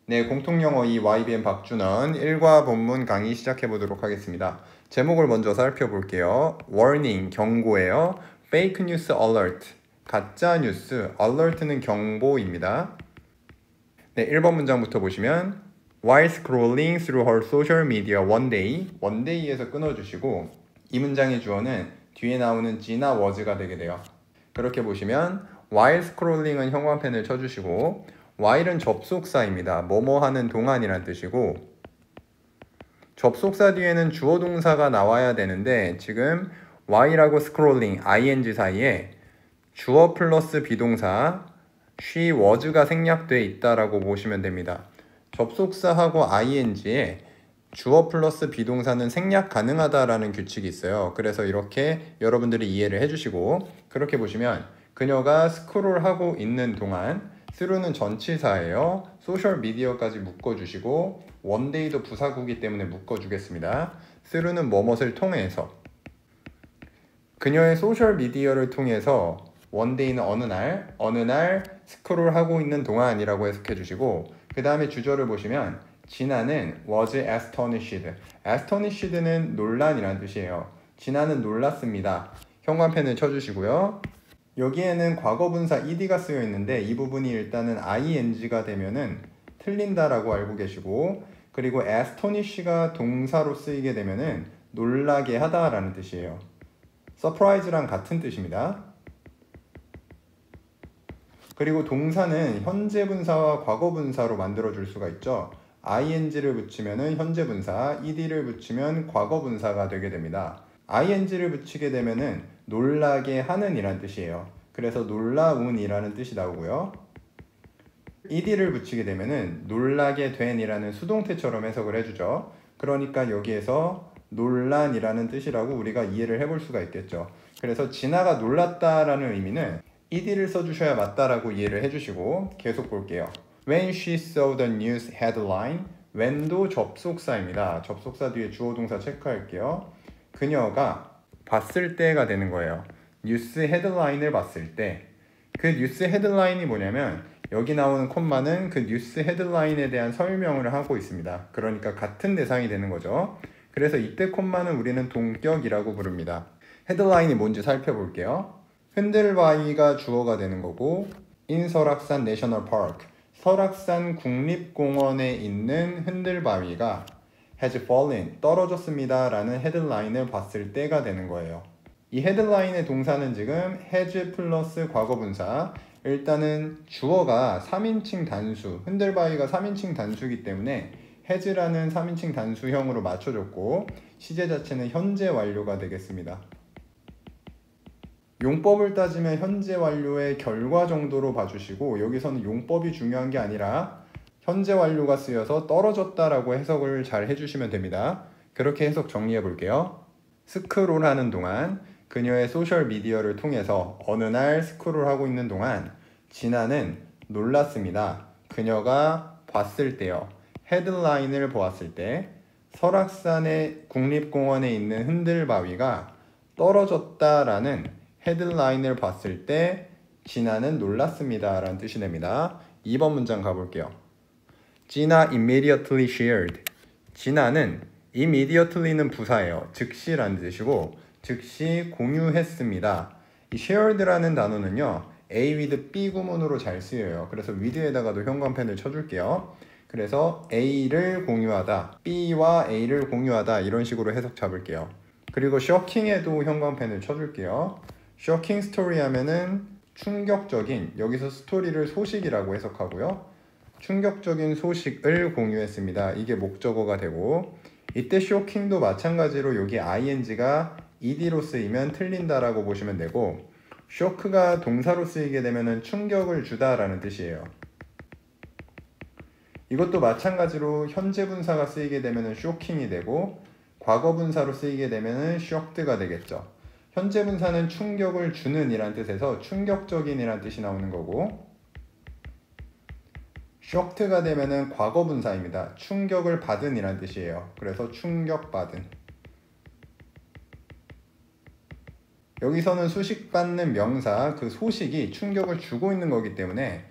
네, 공통영어 2 YBN 박준원 1과 본문 강의 시작해 보도록 하겠습니다. 제목을 먼저 살펴볼게요. warning, 경고예요. fake news alert, 가짜 뉴스, alert는 경보입니다. 네, 1번 문장부터 보시면 while scrolling through her social media one day에서 끊어주시고 이 문장의 주어는 뒤에 나오는 지나 was가 되게 돼요. 그렇게 보시면 while scrolling은 형광펜을 쳐주시고 while은 접속사입니다. 뭐뭐 하는 동안이란 뜻이고 접속사 뒤에는 주어 동사가 나와야 되는데 지금 while하고 scrolling, ing 사이에 주어 플러스 비동사 she was가 생략되어 있다라고 보시면 됩니다. 접속사하고 ing에 주어 플러스 비동사는 생략 가능하다라는 규칙이 있어요. 그래서 이렇게 여러분들이 이해를 해주시고 그렇게 보시면 그녀가 스크롤하고 있는 동안 through는 전치사예요. 소셜 미디어까지 묶어주시고 원데이도 부사구기 때문에 묶어주겠습니다. through는 뭐뭇을 통해서 그녀의 소셜 미디어를 통해서 원데이는 어느 날 스크롤하고 있는 동안이라고 해석해 주시고 그 다음에 주절을 보시면 진아는 was astonished. astonished는 논란이라는 뜻이에요. 진아는 놀랐습니다. 형광펜을 쳐주시고요. 여기에는 과거분사 ed가 쓰여 있는데 이 부분이 일단은 ing가 되면은 틀린다라고 알고 계시고 그리고 astonish가 동사로 쓰이게 되면은 놀라게 하다라는 뜻이에요. surprise랑 같은 뜻입니다. 그리고 동사는 현재 분사와 과거 분사로 만들어 줄 수가 있죠. ing를 붙이면은 현재 분사, ed를 붙이면 과거 분사가 되게 됩니다. ing를 붙이게 되면은 놀라게 하는 이란 뜻이에요. 그래서 놀라운 이라는 뜻이 나오고요. ed를 붙이게 되면은 놀라게 된 이라는 수동태처럼 해석을 해주죠. 그러니까 여기에서 논란이라는 뜻이라고 우리가 이해를 해볼 수가 있겠죠. 그래서 진아가 놀랐다라는 의미는 ed를 써주셔야 맞다라고 이해를 해주시고 계속 볼게요. When she saw the news headline, when도 접속사입니다. 접속사 뒤에 주어 동사 체크할게요. 그녀가 봤을 때가 되는 거예요. 뉴스 헤드라인을 봤을 때. 그 뉴스 헤드라인이 뭐냐면 여기 나오는 콤마는 그 뉴스 헤드라인에 대한 설명을 하고 있습니다. 그러니까 같은 대상이 되는 거죠. 그래서 이때 콤마는 우리는 동격이라고 부릅니다. 헤드라인이 뭔지 살펴볼게요. 흔들바위가 주어가 되는 거고 in 설악산 내셔널 파크, 설악산 국립공원에 있는 흔들바위가 has fallen, 떨어졌습니다 라는 헤드라인을 봤을 때가 되는 거예요. 이 헤드라인의 동사는 지금 has 플러스 과거분사, 일단은 주어가 3인칭 단수, 흔들바위가 3인칭 단수이기 때문에 has라는 3인칭 단수형으로 맞춰줬고 시제 자체는 현재 완료가 되겠습니다. 용법을 따지면 현재 완료의 결과 정도로 봐주시고 여기서는 용법이 중요한 게 아니라 현재 완료가 쓰여서 떨어졌다라고 해석을 잘 해주시면 됩니다. 그렇게 해석 정리해 볼게요. 스크롤하는 동안 그녀의 소셜 미디어를 통해서 어느 날 스크롤하고 있는 동안 진아는 놀랐습니다. 그녀가 봤을 때요. 헤드라인을 보았을 때 설악산의 국립공원에 있는 흔들바위가 떨어졌다라는 헤드라인을 봤을 때 진아는 놀랐습니다 라는 뜻이 됩니다. 2번 문장 가볼게요. 진아 immediately shared. 진아는 immediately는 부사예요. 즉시라는 뜻이고 즉시 공유했습니다. 이 shared라는 단어는요 A with B 구문으로 잘 쓰여요. 그래서 with에다가도 형광펜을 쳐줄게요. 그래서 A를 공유하다, B와 A를 공유하다 이런 식으로 해석 잡을게요. 그리고 shocking에도 형광펜을 쳐줄게요. 쇼킹 스토리 하면은 충격적인, 여기서 스토리를 소식이라고 해석하고요. 충격적인 소식을 공유했습니다. 이게 목적어가 되고 이때 쇼킹도 마찬가지로 여기 ing가 ed로 쓰이면 틀린다라고 보시면 되고 쇼크가 동사로 쓰이게 되면 충격을 주다라는 뜻이에요. 이것도 마찬가지로 현재 분사가 쓰이게 되면 쇼킹이 되고 과거 분사로 쓰이게 되면 shocked가 되겠죠. 현재 분사는 충격을 주는 이란 뜻에서 충격적인 이란 뜻이 나오는 거고 shocked가 되면은 과거 분사입니다. 충격을 받은 이란 뜻이에요. 그래서 충격받은. 여기서는 수식받는 명사, 그 소식이 충격을 주고 있는 거기 때문에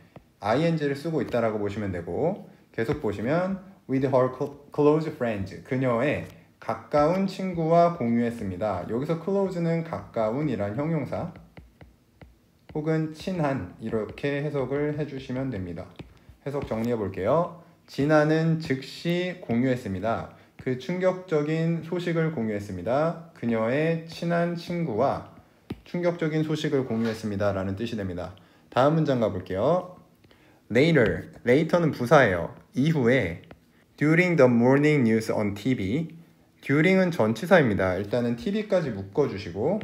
ing를 쓰고 있다라고 보시면 되고, 계속 보시면 with her close friends, 그녀의 가까운 친구와 공유했습니다. 여기서 close는 가까운이란 형용사 혹은 친한 이렇게 해석을 해주시면 됩니다. 해석 정리해 볼게요. 진아는 즉시 공유했습니다. 그 충격적인 소식을 공유했습니다. 그녀의 친한 친구와 충격적인 소식을 공유했습니다 라는 뜻이 됩니다. 다음 문장 가볼게요. later는 부사예요. 이후에 during the morning news on TV, during은 전치사입니다. 일단은 TV까지 묶어주시고,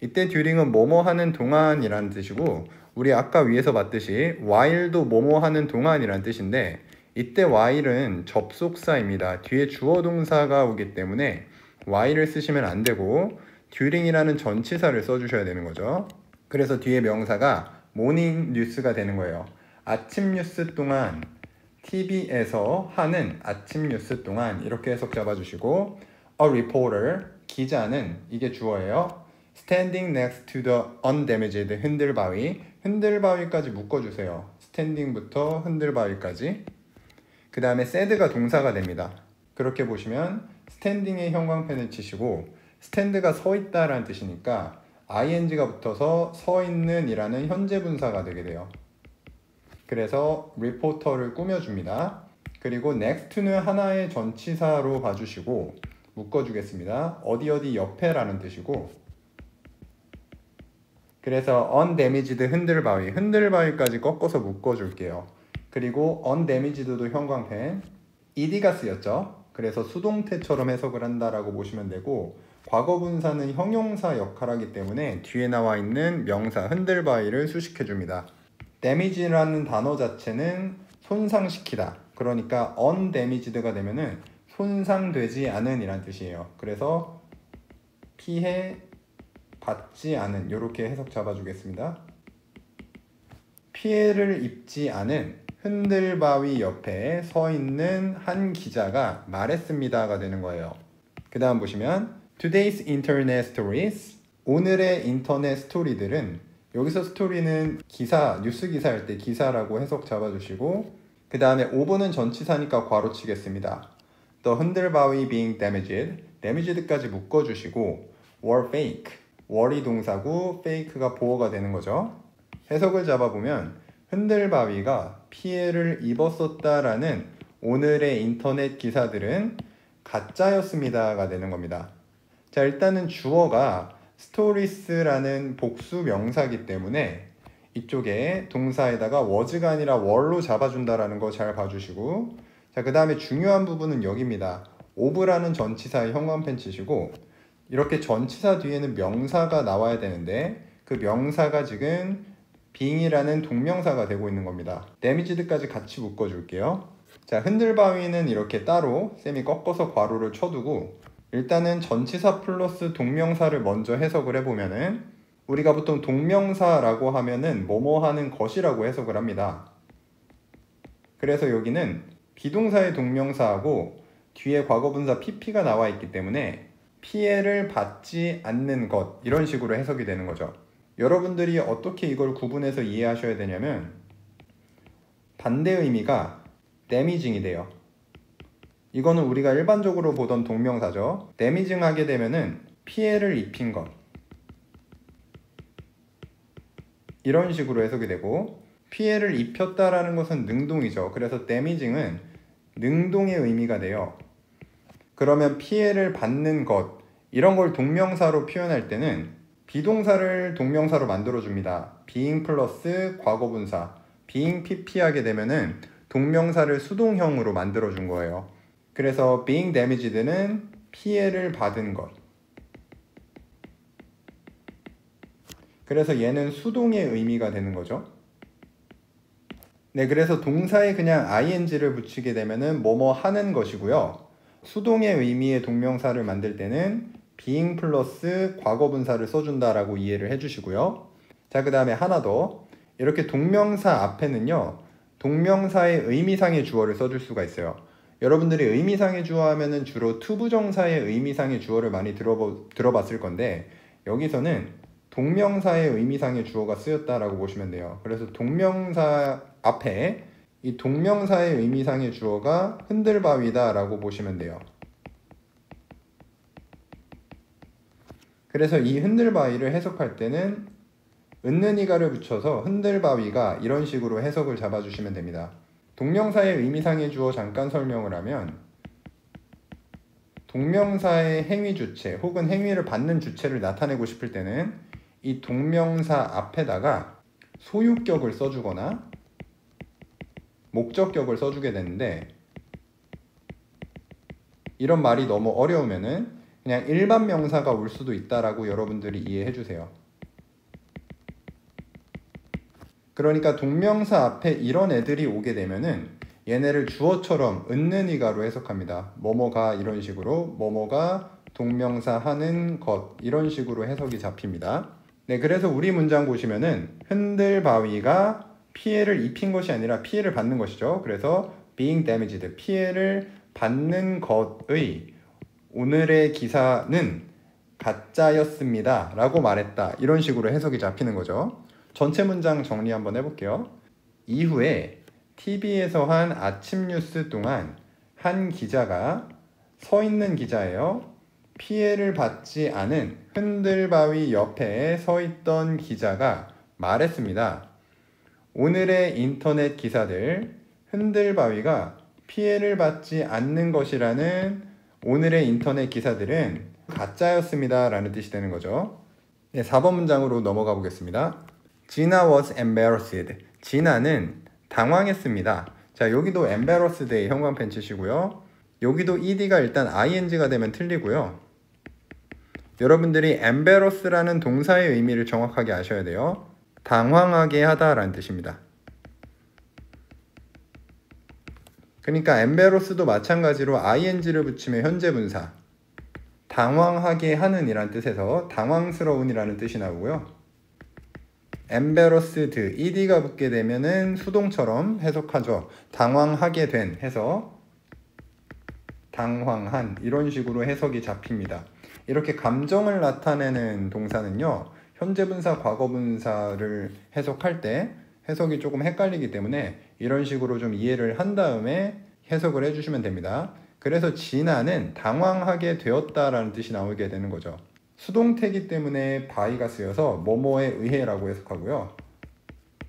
이때 during은 뭐뭐 하는 동안이라는 뜻이고, 우리 아까 위에서 봤듯이 while도 뭐뭐 하는 동안이라는 뜻인데, 이때 while은 접속사입니다. 뒤에 주어 동사가 오기 때문에 while을 쓰시면 안 되고 during이라는 전치사를 써주셔야 되는 거죠. 그래서 뒤에 명사가 모닝 뉴스가 되는 거예요. 아침 뉴스 동안, TV에서 하는 아침 뉴스 동안 이렇게 해석 잡아주시고, a reporter, 기자는 이게 주어예요. standing next to the undamaged 흔들바위, 흔들바위까지 묶어주세요. standing부터 흔들바위까지. 그 다음에 sad가 동사가 됩니다. 그렇게 보시면 standing의 형광펜을 치시고, stand가 서 있다라는 뜻이니까 ing가 붙어서 서 있는 이라는 현재 분사가 되게 돼요. 그래서 reporter를 꾸며줍니다. 그리고 next는 하나의 전치사로 봐주시고 묶어주겠습니다. 어디 어디 옆에라는 뜻이고, 그래서 undamaged 흔들바위, 흔들바위까지 꺾어서 묶어줄게요. 그리고 undamaged도 형광펜, ed가 쓰였죠. 그래서 수동태처럼 해석을 한다라고 보시면 되고, 과거분사는 형용사 역할하기 때문에 뒤에 나와 있는 명사 흔들바위를 수식해줍니다. damage라는 단어 자체는 손상시키다, 그러니까 undamaged가 되면은 손상되지 않은 이란 뜻이에요. 그래서 피해 받지 않은, 이렇게 해석 잡아주겠습니다. 피해를 입지 않은 흔들바위 옆에 서 있는 한 기자가 말했습니다가 되는 거예요. 그 다음 보시면 Today's Internet Stories, 오늘의 인터넷 스토리들은, 여기서 스토리는 기사, 뉴스 기사일 때 기사라고 해석 잡아주시고, 그 다음에 over는 전치사니까 괄호 치겠습니다. The 흔들바위 being damaged, damaged까지 묶어주시고, were fake, were이 동사고 fake가 보어가 되는 거죠. 해석을 잡아보면 흔들바위가 피해를 입었었다라는 오늘의 인터넷 기사들은 가짜였습니다가 되는 겁니다. 자, 일단은 주어가 stories라는 복수 명사이기 때문에 이쪽에 동사에다가 was가 아니라 were로 잡아준다라는 거 잘 봐주시고, 자, 그 다음에 중요한 부분은 여기입니다. of라는 전치사의 형광펜 치시고, 이렇게 전치사 뒤에는 명사가 나와야 되는데 그 명사가 지금 being이라는 동명사가 되고 있는 겁니다. damage드까지 같이 묶어줄게요. 자, 흔들바위는 이렇게 따로 쌤이 꺾어서 괄호를 쳐두고, 일단은 전치사 플러스 동명사를 먼저 해석을 해보면은, 우리가 보통 동명사라고 하면은 뭐뭐 하는 것이라고 해석을 합니다. 그래서 여기는 비동사의 동명사하고 뒤에 과거분사 pp가 나와 있기 때문에 피해를 받지 않는 것, 이런 식으로 해석이 되는 거죠. 여러분들이 어떻게 이걸 구분해서 이해하셔야 되냐면, 반대 의미가 damaging이 돼요. 이거는 우리가 일반적으로 보던 동명사죠. damaging 하게 되면은 피해를 입힌 것, 이런 식으로 해석이 되고, 피해를 입혔다라는 것은 능동이죠. 그래서 damaging은 능동의 의미가 돼요. 그러면 피해를 받는 것, 이런 걸 동명사로 표현할 때는 비동사를 동명사로 만들어줍니다. being 플러스 과거분사, being pp 하게 되면은 동명사를 수동형으로 만들어준 거예요. 그래서 being damaged는 피해를 받은 것. 그래서 얘는 수동의 의미가 되는 거죠. 네, 그래서 동사에 그냥 ing를 붙이게 되면은 뭐뭐 하는 것이고요. 수동의 의미의 동명사를 만들 때는 being 플러스 과거분사를 써준다라고 이해를 해주시고요. 자, 그 다음에 하나 더. 이렇게 동명사 앞에는요, 동명사의 의미상의 주어를 써줄 수가 있어요. 여러분들이 의미상의 주어 하면은 주로 투부정사의 의미상의 주어를 많이 들어봤을 건데, 여기서는 동명사의 의미상의 주어가 쓰였다라고 보시면 돼요. 그래서 동명사 앞에 이 동명사의 의미상의 주어가 흔들바위다라고 보시면 돼요. 그래서 이 흔들바위를 해석할 때는 은는이가를 붙여서 흔들바위가 이런 식으로 해석을 잡아주시면 됩니다. 동명사의 의미상의 주어 잠깐 설명을 하면 동명사의 행위 주체 혹은 행위를 받는 주체를 나타내고 싶을 때는 이 동명사 앞에다가 소유격을 써주거나 목적격을 써주게 되는데, 이런 말이 너무 어려우면은 그냥 일반 명사가 올 수도 있다라고 여러분들이 이해해 주세요. 그러니까 동명사 앞에 이런 애들이 오게 되면은 얘네를 주어처럼 은는이가로 해석합니다. 뭐뭐가 이런 식으로, 뭐뭐가 동명사 하는 것 이런 식으로 해석이 잡힙니다. 네, 그래서 우리 문장 보시면은 흔들바위가 피해를 입힌 것이 아니라 피해를 받는 것이죠. 그래서 being damaged, 피해를 받는 것의 오늘의 기사는 가짜였습니다 라고 말했다, 이런 식으로 해석이 잡히는 거죠. 전체 문장 정리 한번 해볼게요. 이후에 TV에서 한 아침 뉴스 동안 한 기자가, 서 있는 기자예요. 피해를 받지 않은 흔들바위 옆에 서 있던 기자가 말했습니다. 오늘의 인터넷 기사들, 흔들바위가 피해를 받지 않는 것이라는 오늘의 인터넷 기사들은 가짜였습니다 라는 뜻이 되는 거죠. 네, 4번 문장으로 넘어가 보겠습니다. Gina was embarrassed. 지나는 당황했습니다. 자, 여기도 embarrassed의 형광펜 치시고요. 여기도 ed가 일단 ing가 되면 틀리고요. 여러분들이 embarrass라는 동사의 의미를 정확하게 아셔야 돼요. 당황하게 하다라는 뜻입니다. 그러니까 embarrass도 마찬가지로 ing를 붙이면 현재 분사, 당황하게 하는 이란 뜻에서 당황스러운 이라는 뜻이 나오고요. embarrassed, ed가 붙게 되면은 수동처럼 해석하죠. 당황하게 된 해서 당황한, 이런 식으로 해석이 잡힙니다. 이렇게 감정을 나타내는 동사는요, 현재 분사, 과거 분사를 해석할 때 해석이 조금 헷갈리기 때문에 이런 식으로 좀 이해를 한 다음에 해석을 해주시면 됩니다. 그래서 지나는 당황하게 되었다라는 뜻이 나오게 되는 거죠. 수동태이기 때문에 by가 쓰여서 뭐뭐에 의해라고 해석하고요.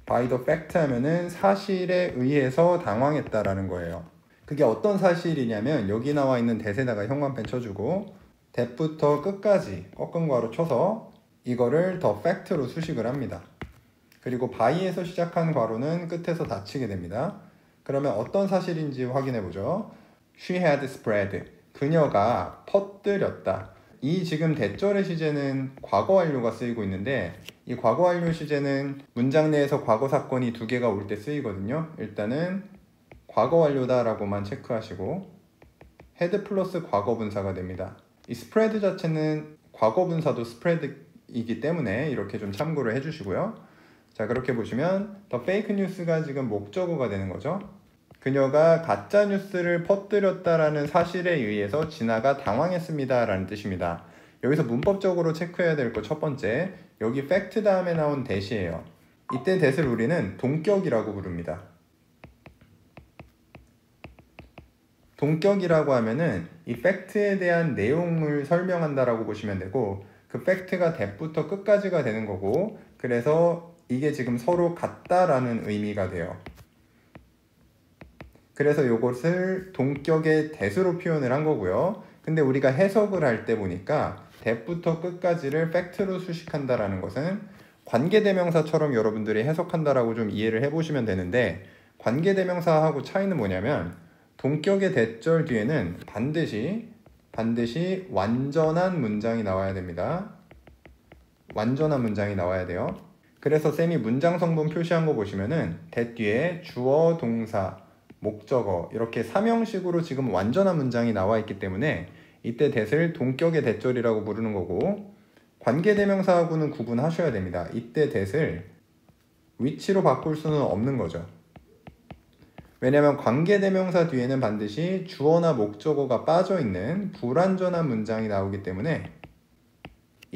by the fact 하면은 사실에 의해서 당황했다라는 거예요. 그게 어떤 사실이냐면 여기 나와 있는 that에다가 형광펜 쳐주고 that부터 끝까지 꺾은 괄호 쳐서 이거를 the fact로 수식을 합니다. 그리고 by에서 시작한 괄호는 끝에서 닫히게 됩니다. 그러면 어떤 사실인지 확인해 보죠. She had spread. 그녀가 퍼뜨렸다. 이 지금 대절의 시제는 과거 완료가 쓰이고 있는데, 이 과거 완료 시제는 문장 내에서 과거 사건이 두 개가 올 때 쓰이거든요. 일단은 과거 완료다 라고만 체크하시고 had 플러스 과거 분사가 됩니다. 이 spread 자체는 과거 분사도 spread이기 때문에 이렇게 좀 참고를 해주시고요. 자, 그렇게 보시면 the fake news가 지금 목적어가 되는 거죠. 그녀가 가짜 뉴스를 퍼뜨렸다라는 사실에 의해서 지나가 당황했습니다 라는 뜻입니다. 여기서 문법적으로 체크해야 될 거 첫 번째, 여기 fact 다음에 나온 that이에요. 이때 that을 우리는 동격이라고 부릅니다. 동격이라고 하면은 이 fact에 대한 내용을 설명한다라고 보시면 되고, 그 fact가 that부터 끝까지가 되는 거고, 그래서 이게 지금 서로 같다라는 의미가 돼요. 그래서 이것을 동격의 that으로 표현을 한 거고요. 근데 우리가 해석을 할 때 보니까 that부터 끝까지를 fact로 수식한다라는 것은 관계대명사처럼 여러분들이 해석한다라고 좀 이해를 해보시면 되는데, 관계대명사하고 차이는 뭐냐면 동격의 that절 뒤에는 반드시 완전한 문장이 나와야 됩니다. 완전한 문장이 나와야 돼요. 그래서 쌤이 문장 성분 표시한 거 보시면은 that 뒤에 주어, 동사, 목적어 이렇게 삼형식으로 지금 완전한 문장이 나와 있기 때문에 이때 that을 동격의 that절이라고 부르는 거고, 관계대명사하고는 구분하셔야 됩니다. 이때 that을 위치로 바꿀 수는 없는 거죠. 왜냐하면 관계대명사 뒤에는 반드시 주어나 목적어가 빠져있는 불완전한 문장이 나오기 때문에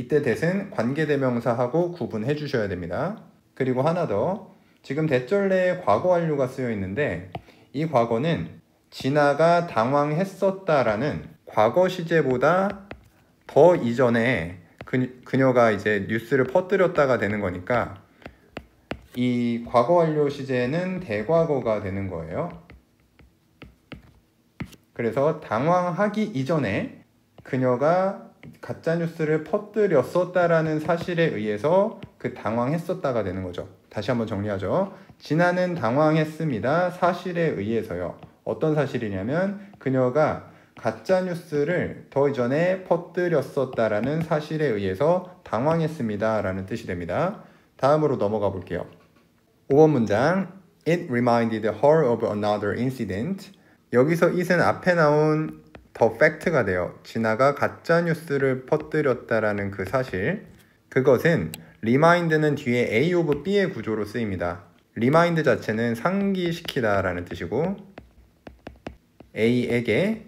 이때 that은 관계대명사하고 구분해 주셔야 됩니다. 그리고 하나 더, 지금 대절내에 과거 완료가 쓰여 있는데 이 과거는 진아가 당황했었다라는 과거 시제보다 더 이전에 그녀가 이제 뉴스를 퍼뜨렸다가 되는 거니까 이 과거 완료 시제는 대과거가 되는 거예요. 그래서 당황하기 이전에 그녀가 가짜뉴스를 퍼뜨렸었다라는 사실에 의해서 그 당황했었다가 되는 거죠. 다시 한번 정리하죠. 진아는 당황했습니다. 사실에 의해서요. 어떤 사실이냐면 그녀가 가짜뉴스를 더 이전에 퍼뜨렸었다라는 사실에 의해서 당황했습니다 라는 뜻이 됩니다. 다음으로 넘어가 볼게요. 5번 문장 It reminded her of another incident. 여기서 it은 앞에 나온 더 팩트가 돼요. 진아가 가짜뉴스를 퍼뜨렸다라는 그 사실. 그것은 remind는 뒤에 A of B의 구조로 쓰입니다. remind 자체는 상기시키다 라는 뜻이고 A에게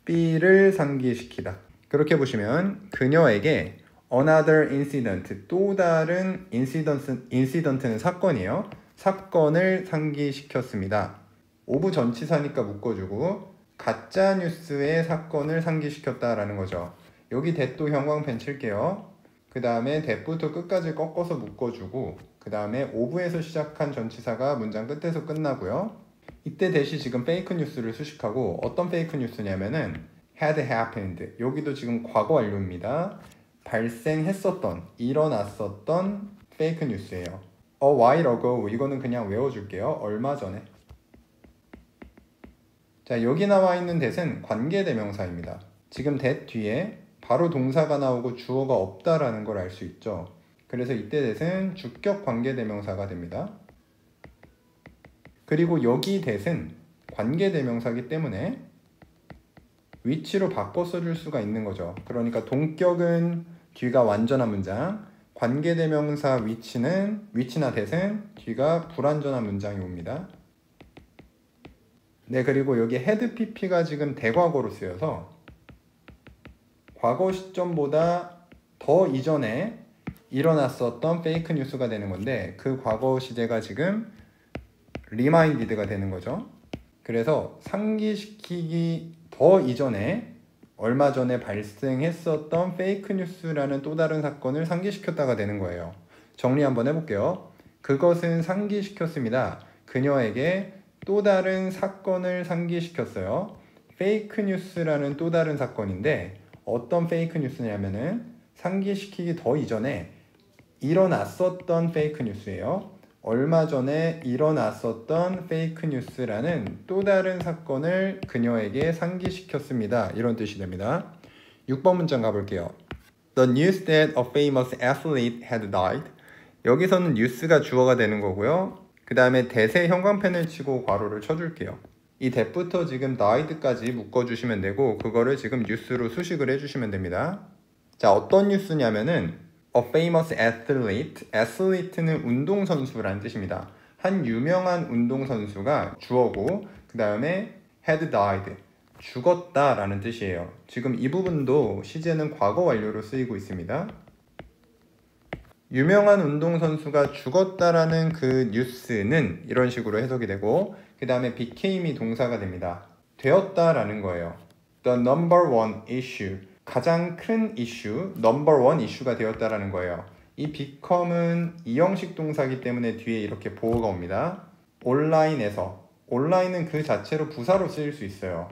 B를 상기시키다. 그렇게 보시면 그녀에게 another incident, 또 다른 incident는 사건이에요. 사건을 상기시켰습니다. 오브 전치사니까 묶어주고 가짜뉴스의 사건을 상기시켰다라는 거죠. 여기 that도 형광펜 칠게요. 그 다음에 that부터 끝까지 꺾어서 묶어주고 그 다음에 오브에서 시작한 전치사가 문장 끝에서 끝나고요. 이때 that이 지금 페이크 뉴스를 수식하고 어떤 페이크 뉴스냐면은 had happened. 여기도 지금 과거 완료입니다. 발생했었던, 일어났었던 페이크 뉴스예요. A while ago. 이거는 그냥 외워줄게요. 얼마 전에. 자, 여기 나와 있는 that은 관계대명사입니다. 지금 that 뒤에 바로 동사가 나오고 주어가 없다라는 걸 알 수 있죠. 그래서 이때 that은 주격 관계대명사가 됩니다. 그리고 여기 that은 관계대명사이기 때문에 위치로 바꿔 써줄 수가 있는 거죠. 그러니까 동격은 뒤가 완전한 문장, 관계대명사 위치나 that은 뒤가 불완전한 문장이 옵니다. 네, 그리고 여기 had pp가 지금 대과거로 쓰여서 과거 시점보다 더 이전에 일어났었던 페이크 뉴스가 되는 건데 그 과거 시제가 지금 reminded가 되는 거죠. 그래서 상기시키기 더 이전에 얼마 전에 발생했었던 페이크 뉴스라는 또 다른 사건을 상기시켰다가 되는 거예요. 정리 한번 해볼게요. 그것은 상기시켰습니다. 그녀에게 또 다른 사건을 상기시켰어요. 페이크 뉴스라는 또 다른 사건인데 어떤 페이크 뉴스냐면은 상기시키기 더 이전에 일어났었던 페이크 뉴스예요. 얼마 전에 일어났었던 페이크 뉴스라는 또 다른 사건을 그녀에게 상기시켰습니다. 이런 뜻이 됩니다. 6번 문장 가볼게요. The news that a famous athlete had died. 여기서는 news가 주어가 되는 거고요. 그 다음에 that에 형광펜을 치고 괄호를 쳐줄게요. 이 that부터 지금 died까지 묶어주시면 되고 그거를 지금 news로 수식을 해주시면 됩니다. 자, 어떤 뉴스냐면은 A famous athlete, athlete는 운동선수라는 뜻입니다. 한 유명한 운동선수가 주어고 그 다음에 had died, 죽었다라는 뜻이에요. 지금 이 부분도 시제는 과거 완료로 쓰이고 있습니다. 유명한 운동선수가 죽었다라는 그 뉴스는 이런 식으로 해석이 되고 그 다음에 became이 동사가 됩니다. 되었다라는 거예요. The number one issue, 가장 큰 이슈, 넘버 원 이슈가 되었다라는 거예요. 이 become은 이형식 동사이기 때문에 뒤에 이렇게 보어가 옵니다. 온라인에서, 온라인은 그 자체로 부사로 쓰일 수 있어요.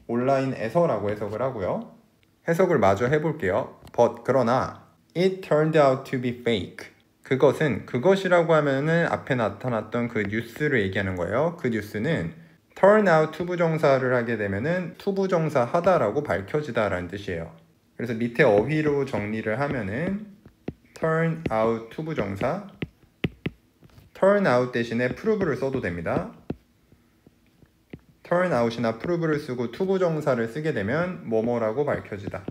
온라인에서라고 해석을 하고요. 해석을 마저 해볼게요. But 그러나 it turned out to be fake. 그것이라고 하면은 앞에 나타났던 그 뉴스를 얘기하는 거예요. 그 뉴스는 turn out 투부정사를 하게 되면은 투부정사 하다라고 밝혀지다라는 뜻이에요. 그래서 밑에 어휘로 정리를 하면은 turn out 투부정사, turn out 대신에 prove를 써도 됩니다. turn out이나 prove를 쓰고 투부정사를 쓰게 되면 뭐뭐라고 밝혀지다.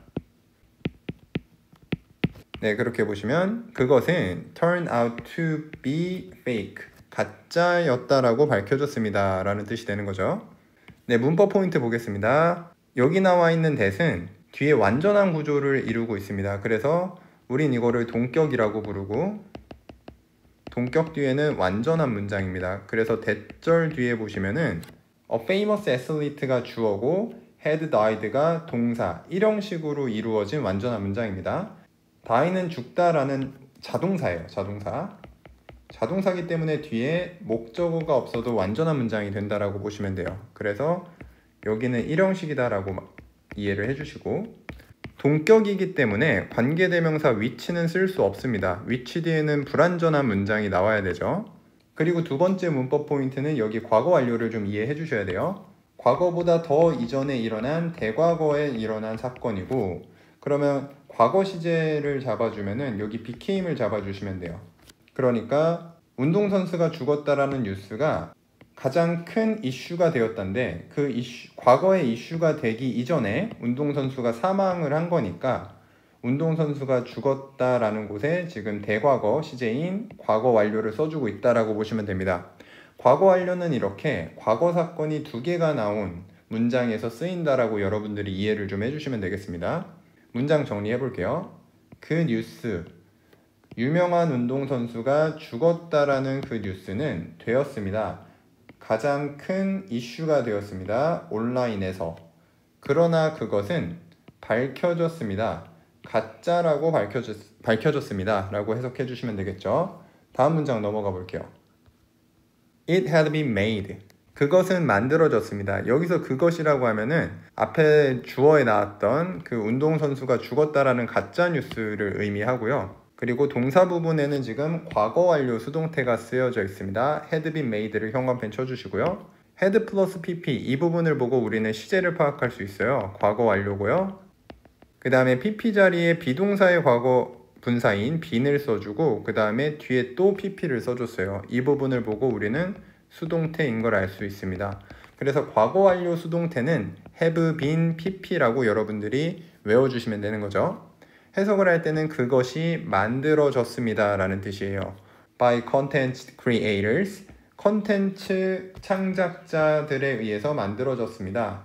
네, 그렇게 보시면 그것은 turn out to be fake, 가짜였다라고 밝혀졌습니다 라는 뜻이 되는 거죠. 네, 문법 포인트 보겠습니다. 여기 나와 있는 that은 뒤에 완전한 구조를 이루고 있습니다. 그래서 우린 이거를 동격이라고 부르고 동격 뒤에는 완전한 문장입니다. 그래서 대절 뒤에 보시면은 A famous athlete가 주어고 had died가 동사, 일형식으로 이루어진 완전한 문장입니다. die는 죽다라는 자동사예요. 자동사기 때문에 뒤에 목적어가 없어도 완전한 문장이 된다라고 보시면 돼요. 그래서 여기는 일형식이다라고 이해를 해주시고, 동격이기 때문에 관계대명사 위치는 쓸 수 없습니다. 위치 뒤에는 불완전한 문장이 나와야 되죠. 그리고 두 번째 문법 포인트는 여기 과거 완료를 좀 이해해 주셔야 돼요. 과거보다 더 이전에 일어난 대과거에 일어난 사건이고, 그러면 과거 시제를 잡아주면은 여기 became을 잡아주시면 돼요. 그러니까 운동선수가 죽었다라는 뉴스가 가장 큰 이슈가 되었던데, 그 과거의 이슈가 되기 이전에 운동선수가 사망을 한 거니까 운동선수가 죽었다라는 곳에 지금 대과거 시제인 과거 완료를 써주고 있다라고 보시면 됩니다. 과거 완료는 이렇게 과거 사건이 두 개가 나온 문장에서 쓰인다라고 여러분들이 이해를 좀 해주시면 되겠습니다. 문장 정리해 볼게요. 그 뉴스, 유명한 운동선수가 죽었다라는 그 뉴스는 되었습니다. 가장 큰 이슈가 되었습니다. 온라인에서. 그러나 그것은 밝혀졌습니다. 가짜라고 밝혀졌습니다. 라고 해석해 주시면 되겠죠. 다음 문장 넘어가 볼게요. It had been made. 그것은 만들어졌습니다. 여기서 그것이라고 하면은 앞에 주어에 나왔던 그 운동선수가 죽었다라는 가짜 뉴스를 의미하고요. 그리고 동사 부분에는 지금 과거 완료 수동태가 쓰여져 있습니다. had been made를 형광펜 쳐주시고요. had 플러스 pp 이 부분을 보고 우리는 시제를 파악할 수 있어요. 과거 완료고요. 그 다음에 pp 자리에 비동사의 과거 분사인 bene을 써주고 그 다음에 뒤에 또 pp를 써줬어요. 이 부분을 보고 우리는 수동태인 걸 알 수 있습니다. 그래서 과거 완료 수동태는 have been pp라고 여러분들이 외워주시면 되는 거죠. 해석을 할 때는 그것이 만들어졌습니다 라는 뜻이에요. By content creators, 컨텐츠 창작자들에 의해서 만들어졌습니다.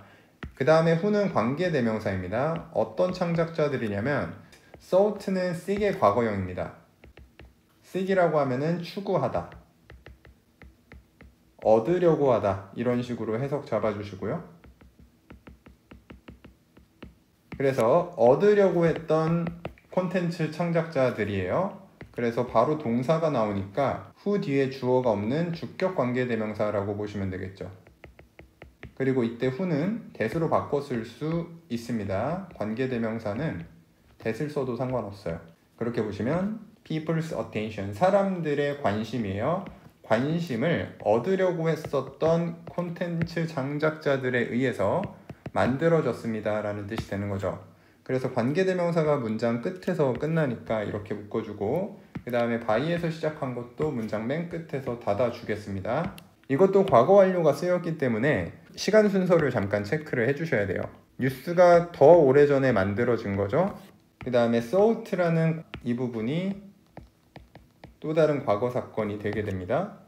그 다음에 who는 관계대명사입니다. 어떤 창작자들이냐면 sought는 seek의 과거형입니다. seek이라고 하면은 추구하다, 얻으려고 하다, 이런 식으로 해석 잡아주시고요. 그래서 얻으려고 했던 콘텐츠 창작자들이에요. 그래서 바로 동사가 나오니까 who 뒤에 주어가 없는 주격 관계대명사라고 보시면 되겠죠. 그리고 이때 who는 that으로 바꿔 쓸 수 있습니다. 관계대명사는 that을 써도 상관없어요. 그렇게 보시면 people's attention, 사람들의 관심이에요. 관심을 얻으려고 했었던 콘텐츠 창작자들에 의해서 만들어졌습니다 라는 뜻이 되는 거죠. 그래서 관계대명사가 문장 끝에서 끝나니까 이렇게 묶어주고 그 다음에 by에서 시작한 것도 문장 맨 끝에서 닫아주겠습니다. 이것도 과거 완료가 쓰였기 때문에 시간 순서를 잠깐 체크를 해주셔야 돼요. 뉴스가 더 오래전에 만들어진 거죠. 그 다음에 sought라는 이 부분이 또 다른 과거 사건이 되게 됩니다.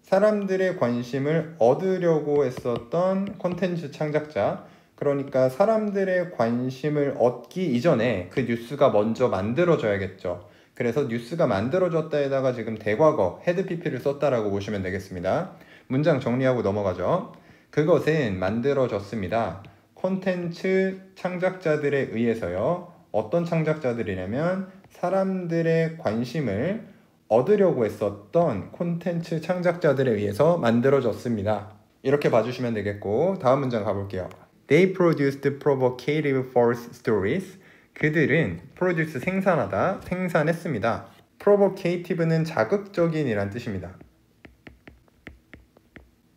사람들의 관심을 얻으려고 했었던 콘텐츠 창작자, 그러니까 사람들의 관심을 얻기 이전에 그 뉴스가 먼저 만들어져야겠죠. 그래서 뉴스가 만들어졌다에다가 지금 대과거 had pp를 썼다라고 보시면 되겠습니다. 문장 정리하고 넘어가죠. 그것은 만들어졌습니다. 콘텐츠 창작자들에 의해서요. 어떤 창작자들이냐면 사람들의 관심을 얻으려고 했었던 콘텐츠 창작자들에 의해서 만들어졌습니다. 이렇게 봐주시면 되겠고 다음 문장 가볼게요. They produced provocative false stories. 그들은 produce 생산하다, 생산했습니다. provocative는 자극적인 이란 뜻입니다.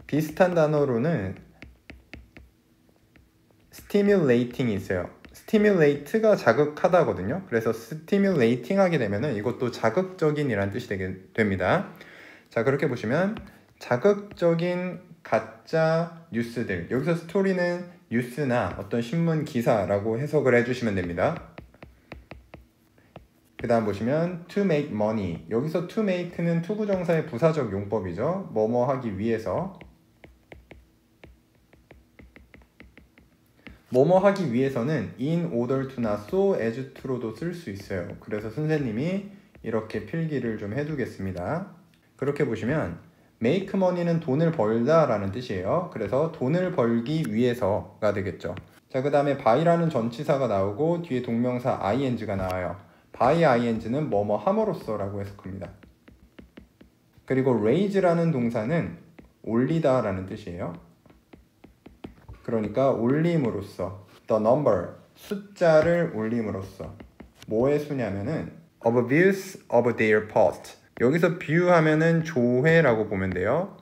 비슷한 단어로는 stimulating이 있어요. stimulate가 자극하다거든요. 그래서 stimulating 하게 되면은 이것도 자극적인 이란 뜻이 됩니다. 자, 그렇게 보시면 자극적인 가짜 뉴스들, 여기서 스토리는 뉴스나 어떤 신문 기사라고 해석을 해주시면 됩니다. 그 다음 보시면 to make money, 여기서 to make는 투부정사의 부사적 용법이죠. 뭐뭐 하기 위해서. 뭐뭐 하기 위해서는 in order to나 so as to로도 쓸 수 있어요. 그래서 선생님이 이렇게 필기를 좀 해두겠습니다. 그렇게 보시면 make money는 돈을 벌다 라는 뜻이에요. 그래서 돈을 벌기 위해서가 되겠죠. 자, 그 다음에 by라는 전치사가 나오고 뒤에 동명사 ing가 나와요. by ing는 뭐뭐 함으로써 라고 해석합니다. 그리고 raise라는 동사는 올리다 라는 뜻이에요. 그러니까 올림으로써 the number, 숫자를 올림으로써 뭐의 수냐면은 of views of their post. 여기서 view 하면은 조회라고 보면 돼요.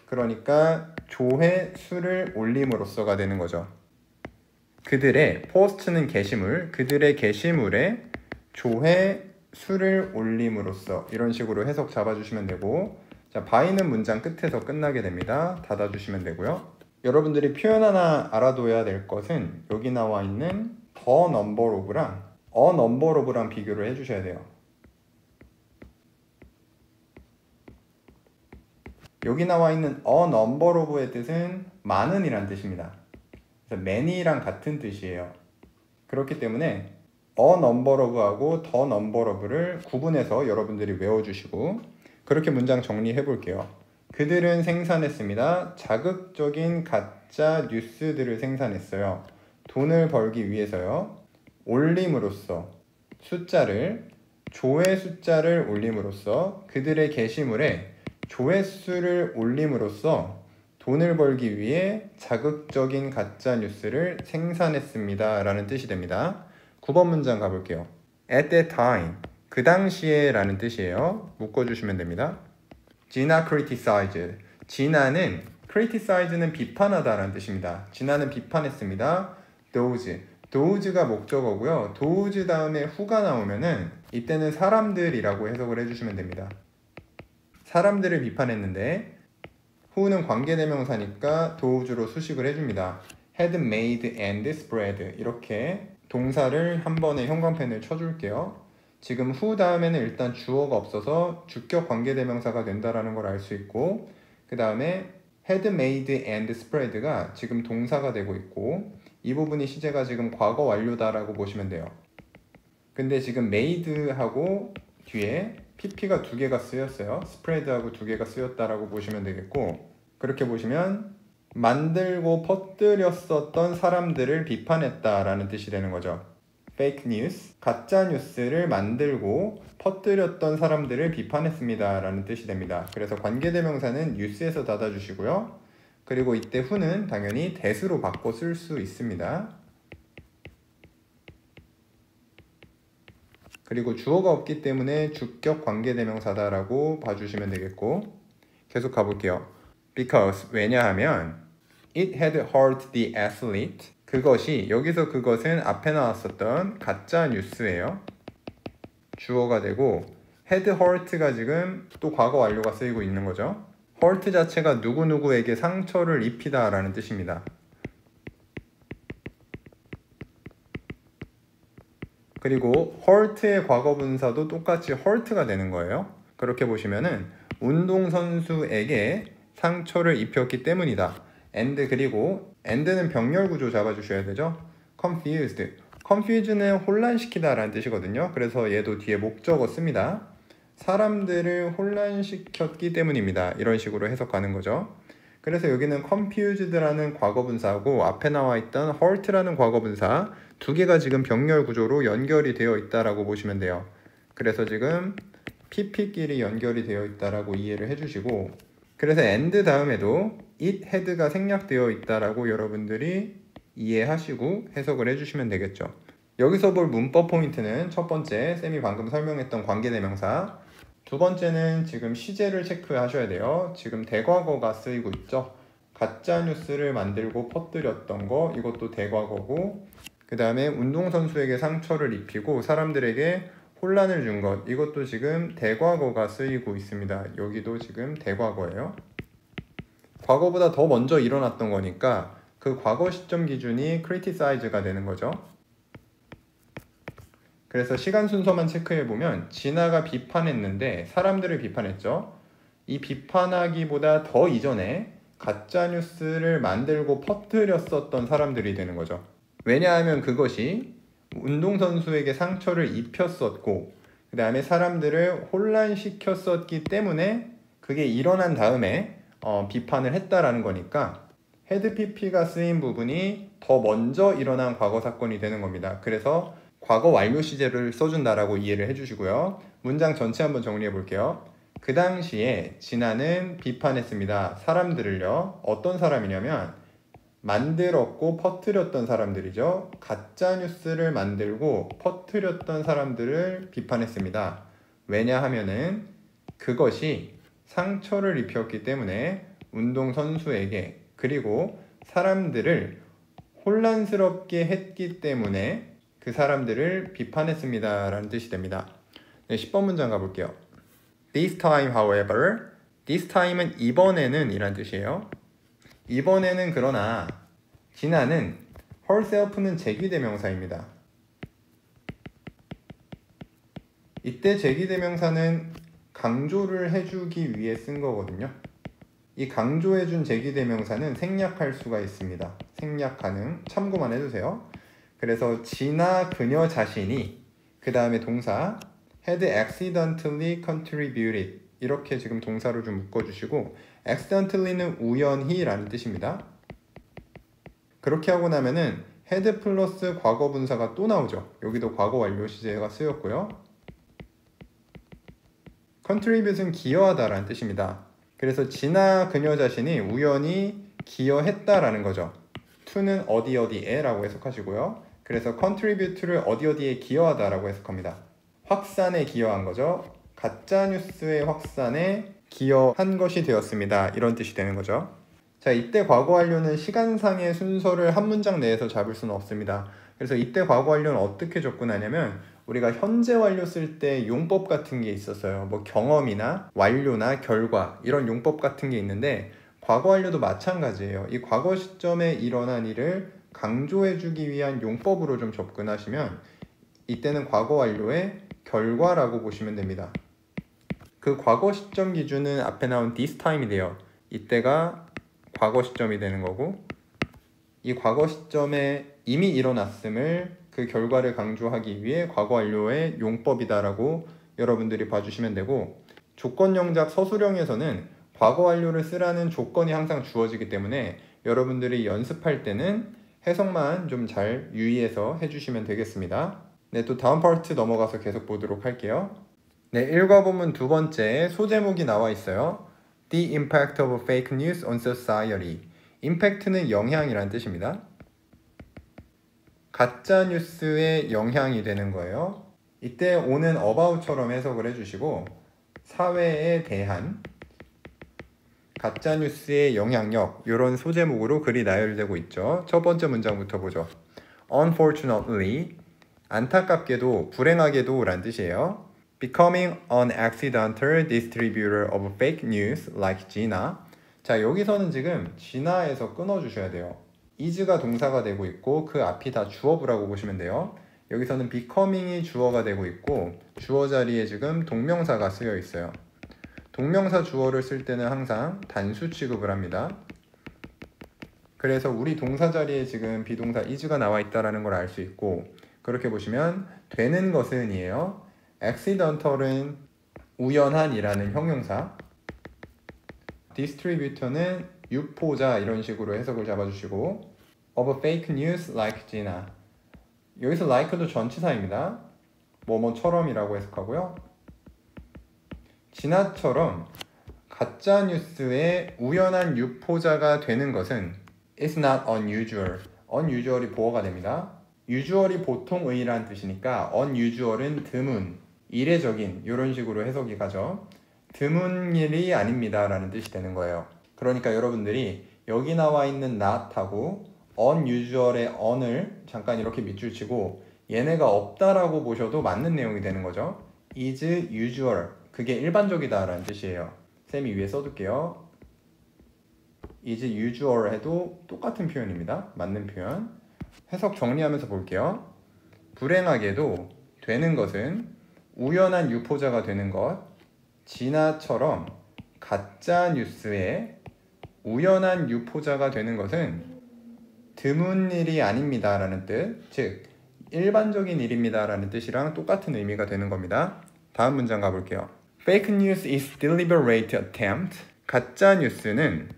그러니까 조회 수를 올림으로써가 되는 거죠. 그들의 post는 게시물, 그들의 게시물에 조회 수를 올림으로써 이런 식으로 해석 잡아주시면 되고, 자, by는 문장 끝에서 끝나게 됩니다. 닫아주시면 되고요. 여러분들이 표현 하나 알아둬야 될 것은 여기 나와 있는 the number of랑 a number of랑 비교를 해주셔야 돼요. 여기 나와 있는 a number of의 뜻은 많은 이란 뜻입니다. 그래서 many랑 같은 뜻이에요. 그렇기 때문에 a number of하고 the number of를 구분해서 여러분들이 외워주시고, 그렇게 문장 정리해 볼게요. 그들은 생산했습니다. 자극적인 가짜 뉴스들을 생산했어요. 돈을 벌기 위해서요. 올림으로써 숫자를, 조회 숫자를 올림으로써 그들의 게시물에 조회수를 올림으로써 돈을 벌기 위해 자극적인 가짜 뉴스를 생산했습니다 라는 뜻이 됩니다. 9번 문장 가볼게요. At that time, 그 당시에 라는 뜻이에요. 묶어주시면 됩니다. Gina criticized. Gina는 criticize는 비판하다 라는 뜻입니다. Gina는 비판했습니다. Those가 목적어고요. those 다음에 who가 나오면은 이때는 사람들이라고 해석을 해주시면 됩니다. 사람들을 비판했는데 who는 관계대명사니까 those로 수식을 해줍니다. had made and spread. 이렇게 동사를 한 번에 형광펜을 쳐줄게요. 지금 who 다음에는 일단 주어가 없어서 주격 관계대명사가 된다라는 걸 알 수 있고, 그 다음에 had made and spread가 지금 동사가 되고 있고, 이 부분이 시제가 지금 과거 완료다라고 보시면 돼요. 근데 지금 made하고 뒤에 pp가 두 개가 쓰였어요. spread하고 두 개가 쓰였다라고 보시면 되겠고, 그렇게 보시면 만들고 퍼뜨렸었던 사람들을 비판했다라는 뜻이 되는 거죠. fake news, 가짜 뉴스를 만들고 퍼뜨렸던 사람들을 비판했습니다 라는 뜻이 됩니다. 그래서 관계대명사는 news에서 닫아주시고요. 그리고 이때 who는 당연히 that으로 바꿔 쓸 수 있습니다. 그리고 주어가 없기 때문에 주격 관계대명사다라고 봐주시면 되겠고, 계속 가볼게요. Because, 왜냐하면 it had hurt the athlete. 그것이, 여기서 그것은 앞에 나왔었던 가짜 뉴스예요. 주어가 되고 had hurt가 지금 또 과거 완료가 쓰이고 있는 거죠. hurt 자체가 누구누구에게 상처를 입히다 라는 뜻입니다. 그리고 hurt의 과거분사도 똑같이 hurt가 되는 거예요. 그렇게 보시면은 운동선수에게 상처를 입혔기 때문이다. and, 그리고 and는 병렬구조 잡아주셔야 되죠. confused는 혼란시키다 라는 뜻이거든요. 그래서 얘도 뒤에 목적어 씁니다. 사람들을 혼란시켰기 때문입니다. 이런 식으로 해석하는 거죠. 그래서 여기는 confused라는 과거분사하고 앞에 나와 있던 hurt라는 과거분사 두 개가 지금 병렬구조로 연결이 되어 있다라고 보시면 돼요. 그래서 지금 pp끼리 연결이 되어 있다라고 이해를 해주시고, 그래서 and 다음에도 it had가 생략되어 있다라고 여러분들이 이해하시고 해석을 해주시면 되겠죠. 여기서 볼 문법 포인트는 첫 번째, 쌤이 방금 설명했던 관계대명사, 두 번째는 지금 시제를 체크하셔야 돼요. 지금 대과거가 쓰이고 있죠. 가짜뉴스를 만들고 퍼뜨렸던 거, 이것도 대과거고, 그 다음에 운동선수에게 상처를 입히고 사람들에게 혼란을 준 것, 이것도 지금 대과거가 쓰이고 있습니다. 여기도 지금 대과거예요. 과거보다 더 먼저 일어났던 거니까 그 과거 시점 기준이 criticize가 되는 거죠. 그래서 시간 순서만 체크해보면 진아가 비판했는데 사람들을 비판했죠. 이 비판하기보다 더 이전에 가짜 뉴스를 만들고 퍼뜨렸었던 사람들이 되는 거죠. 왜냐하면 그것이 운동선수에게 상처를 입혔었고 그 다음에 사람들을 혼란시켰었기 때문에 그게 일어난 다음에 비판을 했다라는 거니까 헤드 PP가 쓰인 부분이 더 먼저 일어난 과거 사건이 되는 겁니다. 그래서 과거 완료 시제를 써준다라고 이해를 해주시고요. 문장 전체 한번 정리해 볼게요. 그 당시에 진아는 비판했습니다. 사람들을요. 어떤 사람이냐면 만들었고 퍼뜨렸던 사람들이죠. 가짜 뉴스를 만들고 퍼뜨렸던 사람들을 비판했습니다. 왜냐하면은 그것이 상처를 입혔기 때문에 운동선수에게 그리고 사람들을 혼란스럽게 했기 때문에 그 사람들을 비판했습니다 라는 뜻이 됩니다. 네, 10번 문장 가볼게요. This time, however, this time은 이번에는 이란 뜻이에요. 이번에는 그러나 진아는 herself는 제기대명사입니다. 이때 제기대명사는 강조를 해주기 위해 쓴 거거든요. 이 강조해준 제기대명사는 생략할 수가 있습니다. 생략 가능. 참고만 해주세요. 그래서 진아 그녀 자신이 그 다음에 동사 had accidentally contributed 이렇게 지금 동사로 좀 묶어주시고 accidentally는 우연히 라는 뜻입니다. 그렇게 하고 나면은 had 플러스 과거 분사가 또 나오죠. 여기도 과거 완료 시제가 쓰였고요. contribute은 기여하다 라는 뜻입니다. 그래서 진아 그녀 자신이 우연히 기여했다라는 거죠. to는 어디 어디에 라고 해석하시고요. 그래서 contribute를 어디 어디에 기여하다 라고 해석합니다. 확산에 기여한 거죠. 가짜뉴스의 확산에 기여한 것이 되었습니다. 이런 뜻이 되는 거죠. 자, 이때 과거 완료는 시간상의 순서를 한 문장 내에서 잡을 수는 없습니다. 그래서 이때 과거 완료는 어떻게 접근하냐면 우리가 현재 완료 쓸 때 용법 같은 게 있었어요. 뭐 경험이나 완료나 결과 이런 용법 같은 게 있는데 과거 완료도 마찬가지예요. 이 과거 시점에 일어난 일을 강조해주기 위한 용법으로 좀 접근하시면 이때는 과거 완료의 결과라고 보시면 됩니다. 그 과거 시점 기준은 앞에 나온 this time이 돼요. 이때가 과거 시점이 되는 거고 이 과거 시점에 이미 일어났음을 그 결과를 강조하기 위해 과거 완료의 용법이다라고 여러분들이 봐주시면 되고 조건영작 서술형에서는 과거 완료를 쓰라는 조건이 항상 주어지기 때문에 여러분들이 연습할 때는 해석만 좀 잘 유의해서 해주시면 되겠습니다. 네, 또 다음 파트 넘어가서 계속 보도록 할게요. 네, 일과본문 두 번째 소제목이 나와 있어요. The impact of fake news on society. impact는 영향이란 뜻입니다. 가짜 뉴스의 영향이 되는 거예요. 이때 on은 about처럼 해석을 해주시고 사회에 대한 가짜 뉴스의 영향력 이런 소제목으로 글이 나열되고 있죠. 첫 번째 문장부터 보죠. Unfortunately, 안타깝게도 불행하게도 란 뜻이에요. Becoming an accidental distributor of fake news like Gina. 자, 여기서는 지금 Gina에서 끊어주셔야 돼요. is가 동사가 되고 있고 그 앞이 다 주어부라고 보시면 돼요. 여기서는 becoming이 주어가 되고 있고 주어 자리에 지금 동명사가 쓰여 있어요. 동명사 주어를 쓸 때는 항상 단수 취급을 합니다. 그래서 우리 동사 자리에 지금 비동사 is가 나와 있다는 걸 알 수 있고 그렇게 보시면 되는 것은 이에요. accidental은 우연한이라는 형용사, distributor는 유포자 이런 식으로 해석을 잡아주시고 of fake news like Gina. 여기서 like도 전치사입니다. 뭐뭐처럼이라고 해석하고요. 지나처럼 가짜 뉴스의 우연한 유포자가 되는 것은 is not unusual. unusual이 보어가 됩니다. usual이 보통의란 뜻이니까 unusual은 드문, 이례적인 이런 식으로 해석이 가죠. 드문 일이 아닙니다 라는 뜻이 되는 거예요. 그러니까 여러분들이 여기 나와 있는 not하고 unusual의 un을 잠깐 이렇게 밑줄 치고 얘네가 없다라고 보셔도 맞는 내용이 되는 거죠. is usual, 그게 일반적이다 라는 뜻이에요. 쌤이 위에 써둘게요. is usual 해도 똑같은 표현입니다. 맞는 표현. 해석 정리하면서 볼게요. 불행하게도 되는 것은 우연한 유포자가 되는 것, 진아처럼 가짜 뉴스의 우연한 유포자가 되는 것은 드문 일이 아닙니다 라는 뜻, 즉 일반적인 일입니다 라는 뜻이랑 똑같은 의미가 되는 겁니다. 다음 문장 가볼게요. Fake news is deliberate attempt. 가짜 뉴스는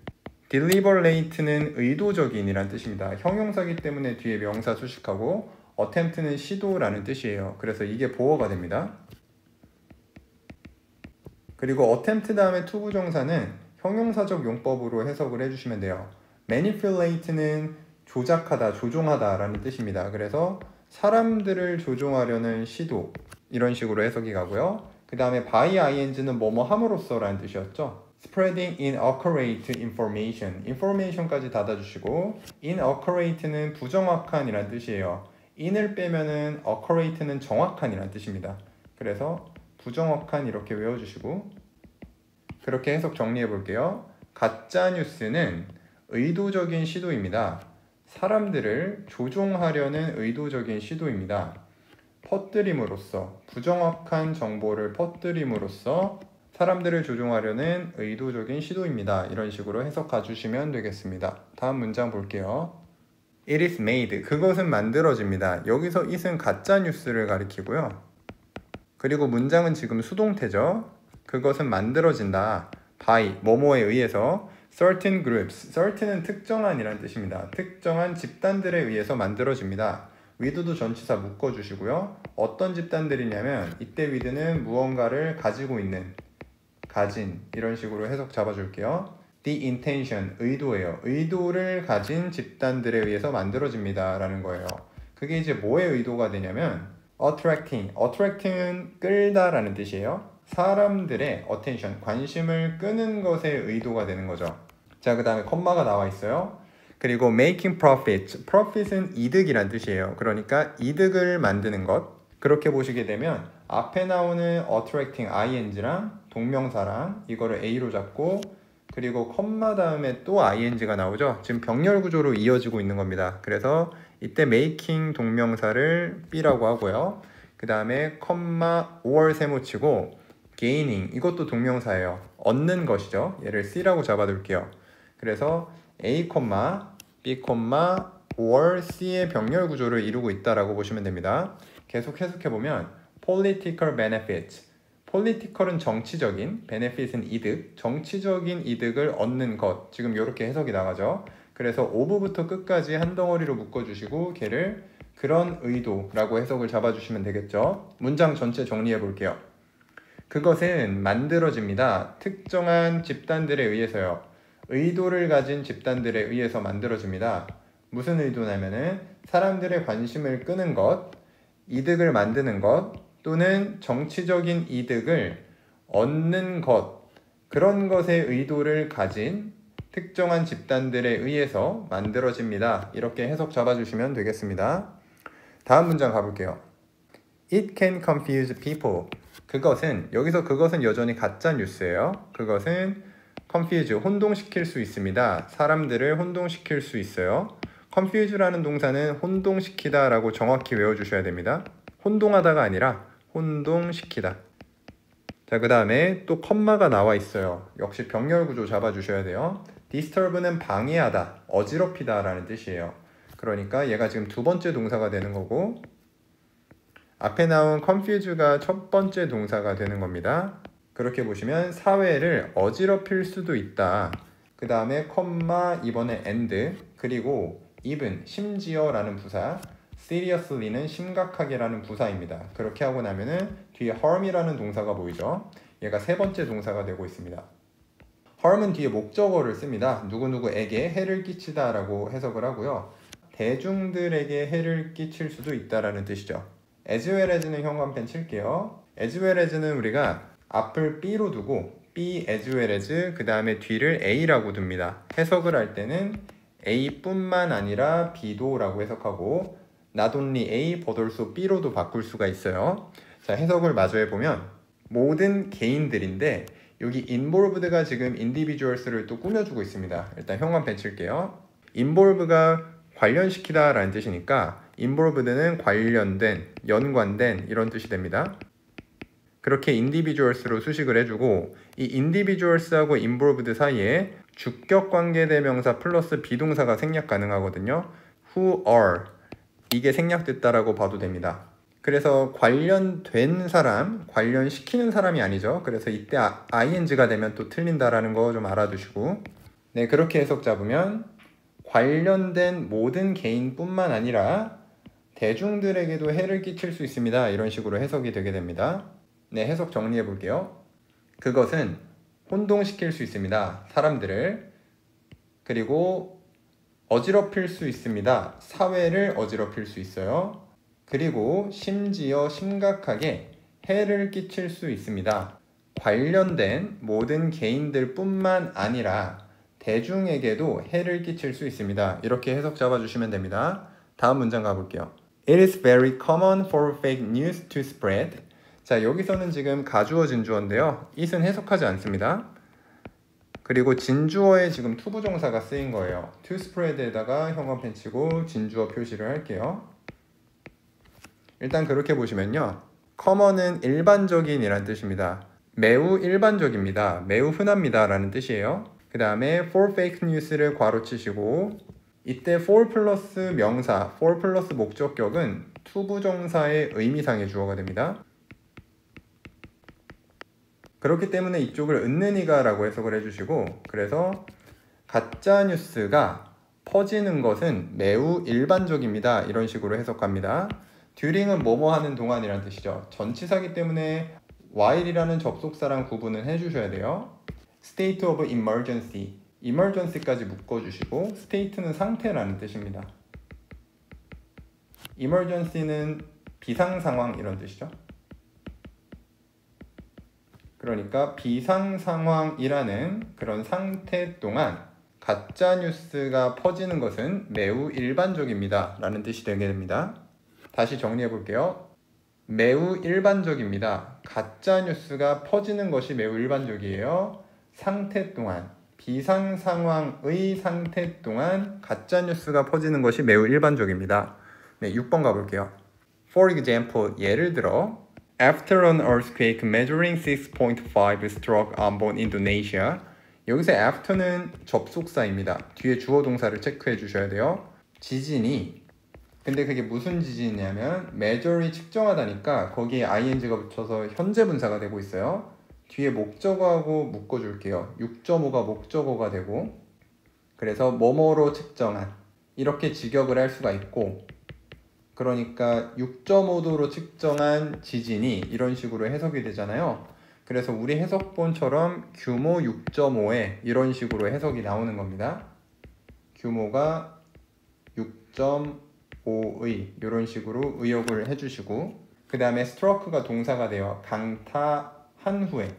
deliberate는 의도적인 이란 뜻입니다. 형용사기 때문에 뒤에 명사 수식하고 attempt는 시도라는 뜻이에요. 그래서 이게 보어가 됩니다. 그리고 attempt 다음에 투부정사는 형용사적 용법으로 해석을 해주시면 돼요. manipulate는 조작하다, 조종하다 라는 뜻입니다. 그래서 사람들을 조종하려는 시도, 이런 식으로 해석이 가고요. 그 다음에 by ing는 뭐뭐 함으로써 라는 뜻이었죠. spreading inaccurate information, information까지 닫아주시고 inaccurate는 부정확한 이란 뜻이에요. in을 빼면은 accurate는 정확한 이란 뜻입니다. 그래서 부정확한 이렇게 외워주시고 그렇게 해석 정리해 볼게요. 가짜 뉴스는 의도적인 시도입니다. 사람들을 조종하려는 의도적인 시도입니다. 퍼뜨림으로써, 부정확한 정보를 퍼뜨림으로써 사람들을 조종하려는 의도적인 시도입니다. 이런 식으로 해석해 주시면 되겠습니다. 다음 문장 볼게요. It is made, 그것은 만들어집니다. 여기서 it은 가짜 뉴스를 가리키고요. 그리고 문장은 지금 수동태죠. 그것은 만들어진다. by, 뭐뭐에 의해서 certain groups, certain은 특정한이란 뜻입니다. 특정한 집단들에 의해서 만들어집니다. with도 전치사 묶어주시고요. 어떤 집단들이냐면 이때 with는 무언가를 가지고 있는, 가진, 이런 식으로 해석 잡아줄게요. the intention, 의도예요. 의도를 가진 집단들에 의해서 만들어집니다 라는 거예요. 그게 이제 뭐의 의도가 되냐면 attracting은 끌다 라는 뜻이에요. 사람들의 attention, 관심을 끄는 것의 의도가 되는 거죠. 자, 그 다음에 콤마가 나와 있어요. 그리고 making profit, profit은 이득이란 뜻이에요. 그러니까 이득을 만드는 것. 그렇게 보시게 되면 앞에 나오는 attracting ing랑 동명사랑 이거를 A로 잡고 그리고 콤마 다음에 또 ing가 나오죠. 지금 병렬 구조로 이어지고 있는 겁니다. 그래서 이때 making 동명사를 B라고 하고요. 그 다음에 콤마 or 세모치고 gaining, 이것도 동명사예요. 얻는 것이죠. 얘를 C라고 잡아둘게요. 그래서 A, B, or C의 병렬 구조를 이루고 있다라고 보시면 됩니다. 계속 해석해보면 political benefit, political은 정치적인, benefit은 이득, 정치적인 이득을 얻는 것. 지금 이렇게 해석이 나가죠. 그래서 of부터 끝까지 한 덩어리로 묶어주시고 걔를 그런 의도라고 해석을 잡아주시면 되겠죠. 문장 전체 정리해 볼게요. 그것은 만들어집니다. 특정한 집단들에 의해서요. 의도를 가진 집단들에 의해서 만들어집니다. 무슨 의도냐면은 사람들의 관심을 끄는 것, 이득을 만드는 것, 또는 정치적인 이득을 얻는 것, 그런 것의 의도를 가진 특정한 집단들에 의해서 만들어집니다. 이렇게 해석 잡아주시면 되겠습니다. 다음 문장 가볼게요. It can confuse people. 그것은, 여기서 그것은 여전히 가짜 뉴스예요. 그것은 confuse, 혼동시킬 수 있습니다. 사람들을 혼동시킬 수 있어요. confuse라는 동사는 혼동시키다 라고 정확히 외워주셔야 됩니다. 혼동하다가 아니라 혼동시키다. 자, 그 다음에 또 컴마가 나와 있어요. 역시 병렬 구조 잡아주셔야 돼요. disturb는 방해하다, 어지럽히다 라는 뜻이에요. 그러니까 얘가 지금 두 번째 동사가 되는 거고 앞에 나온 confuse가 첫 번째 동사가 되는 겁니다. 그렇게 보시면 사회를 어지럽힐 수도 있다. 그 다음에 콤마, 이번에 and, 그리고 even, 심지어 라는 부사, seriously는 심각하게 라는 부사입니다. 그렇게 하고 나면은 뒤에 harm이라는 동사가 보이죠. 얘가 세 번째 동사가 되고 있습니다. harm은 뒤에 목적어를 씁니다. 누구누구에게 해를 끼치다 라고 해석을 하고요. 대중들에게 해를 끼칠 수도 있다라는 뜻이죠. as well as는 현관펜 칠게요. as well as는 우리가 앞을 B로 두고 B as well as 그 다음에 뒤를 A라고 둡니다. 해석을 할 때는 A뿐만 아니라 B도 라고 해석하고 not only A but also B로도 바꿀 수가 있어요. 자, 해석을 마저 해보면 모든 개인들인데 여기 involved가 지금 individuals를 또 꾸며주고 있습니다. 일단 현관펜 칠게요. involve가 관련시키다 라는 뜻이니까 involved는 관련된, 연관된 이런 뜻이 됩니다. 그렇게 individuals로 수식을 해주고 이 individuals하고 involved 사이에 주격 관계대명사 플러스 비동사가 생략 가능하거든요. who are 이게 생략됐다라고 봐도 됩니다. 그래서 관련된 사람, 관련시키는 사람이 아니죠. 그래서 이때 ing가 되면 또 틀린다라는 거 좀 알아두시고, 네, 그렇게 해석 잡으면 관련된 모든 개인뿐만 아니라 대중들에게도 해를 끼칠 수 있습니다. 이런 식으로 해석이 되게 됩니다. 네, 해석 정리해 볼게요. 그것은 혼동시킬 수 있습니다. 사람들을. 그리고 어지럽힐 수 있습니다. 사회를 어지럽힐 수 있어요. 그리고 심지어 심각하게 해를 끼칠 수 있습니다. 관련된 모든 개인들 뿐만 아니라 대중에게도 해를 끼칠 수 있습니다. 이렇게 해석 잡아주시면 됩니다. 다음 문장 가볼게요. It is very common for fake news to spread. 자, 여기서는 지금 가주어 진주어인데요. it은 해석하지 않습니다. 그리고 진주어에 지금 투부정사가 쓰인 거예요. to spread에다가 형광펜 치고 진주어 표시를 할게요. 일단 그렇게 보시면요. common은 일반적인 이란 뜻입니다. 매우 일반적입니다. 매우 흔합니다 라는 뜻이에요. 그 다음에 for fake news를 괄호 치시고, 이때 for 플러스 명사, for 플러스 목적격은 투부정사의 의미상의 주어가 됩니다. 그렇기 때문에 이쪽을 은는이가 라고 해석을 해주시고, 그래서 가짜뉴스가 퍼지는 것은 매우 일반적입니다. 이런 식으로 해석합니다. during은 뭐뭐 하는 동안이란 뜻이죠. 전치사기 때문에 while이라는 접속사랑 구분은 해주셔야 돼요. state of emergency, emergency까지 묶어주시고, state는 상태라는 뜻입니다. emergency는 비상상황 이런 뜻이죠. 그러니까 비상상황이라는 그런 상태 동안 가짜뉴스가 퍼지는 것은 매우 일반적입니다 라는 뜻이 되게 됩니다. 다시 정리해 볼게요. 매우 일반적입니다. 가짜뉴스가 퍼지는 것이 매우 일반적이에요. 상태 동안, 비상상황의 상태 동안 가짜뉴스가 퍼지는 것이 매우 일반적입니다. 네, 6번 가볼게요. For example, 예를 들어 After an earthquake measuring 6.5 struck Ambon, Indonesia. 여기서 after는 접속사입니다. 뒤에 주어 동사를 체크해 주셔야 돼요. 지진이, 근데 그게 무슨 지진이냐면 measure이 측정하다니까 거기에 ing가 붙여서 현재 분사가 되고 있어요. 뒤에 목적어하고 묶어줄게요. 6.5가 목적어가 되고, 그래서 뭐뭐로 측정한 이렇게 직역을 할 수가 있고, 그러니까 6.5도로 측정한 지진이 이런 식으로 해석이 되잖아요. 그래서 우리 해석본처럼 규모 6.5에 이런 식으로 해석이 나오는 겁니다. 규모가 6.5의 이런 식으로 의역을 해주시고, 그 다음에 스트로크가 동사가 되어 강타한 후에,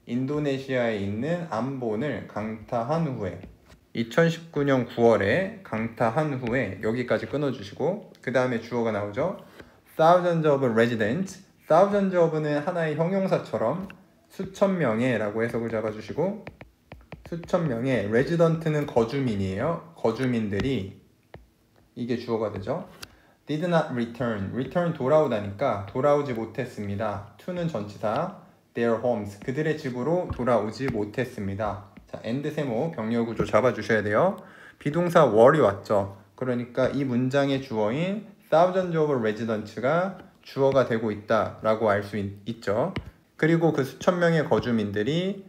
인도네시아에 있는 암본을 강타한 후에, 2019년 9월에 강타한 후에 여기까지 끊어주시고, 그 다음에 주어가 나오죠. Thousands of residents. Thousands of는 하나의 형용사처럼 수천 명의 라고 해석을 잡아주시고, 수천 명의, resident는 거주민이에요. 거주민들이, 이게 주어가 되죠. Did not return. return 돌아오다니까 돌아오지 못했습니다. to는 전치사, their homes. 그들의 집으로 돌아오지 못했습니다. 자, and 세모 병렬 구조 잡아주셔야 돼요. 비동사 were이 왔죠. 그러니까 이 문장의 주어인 thousands of residents가 주어가 되고 있다라고 알 수 있죠. 그리고 그 수천 명의 거주민들이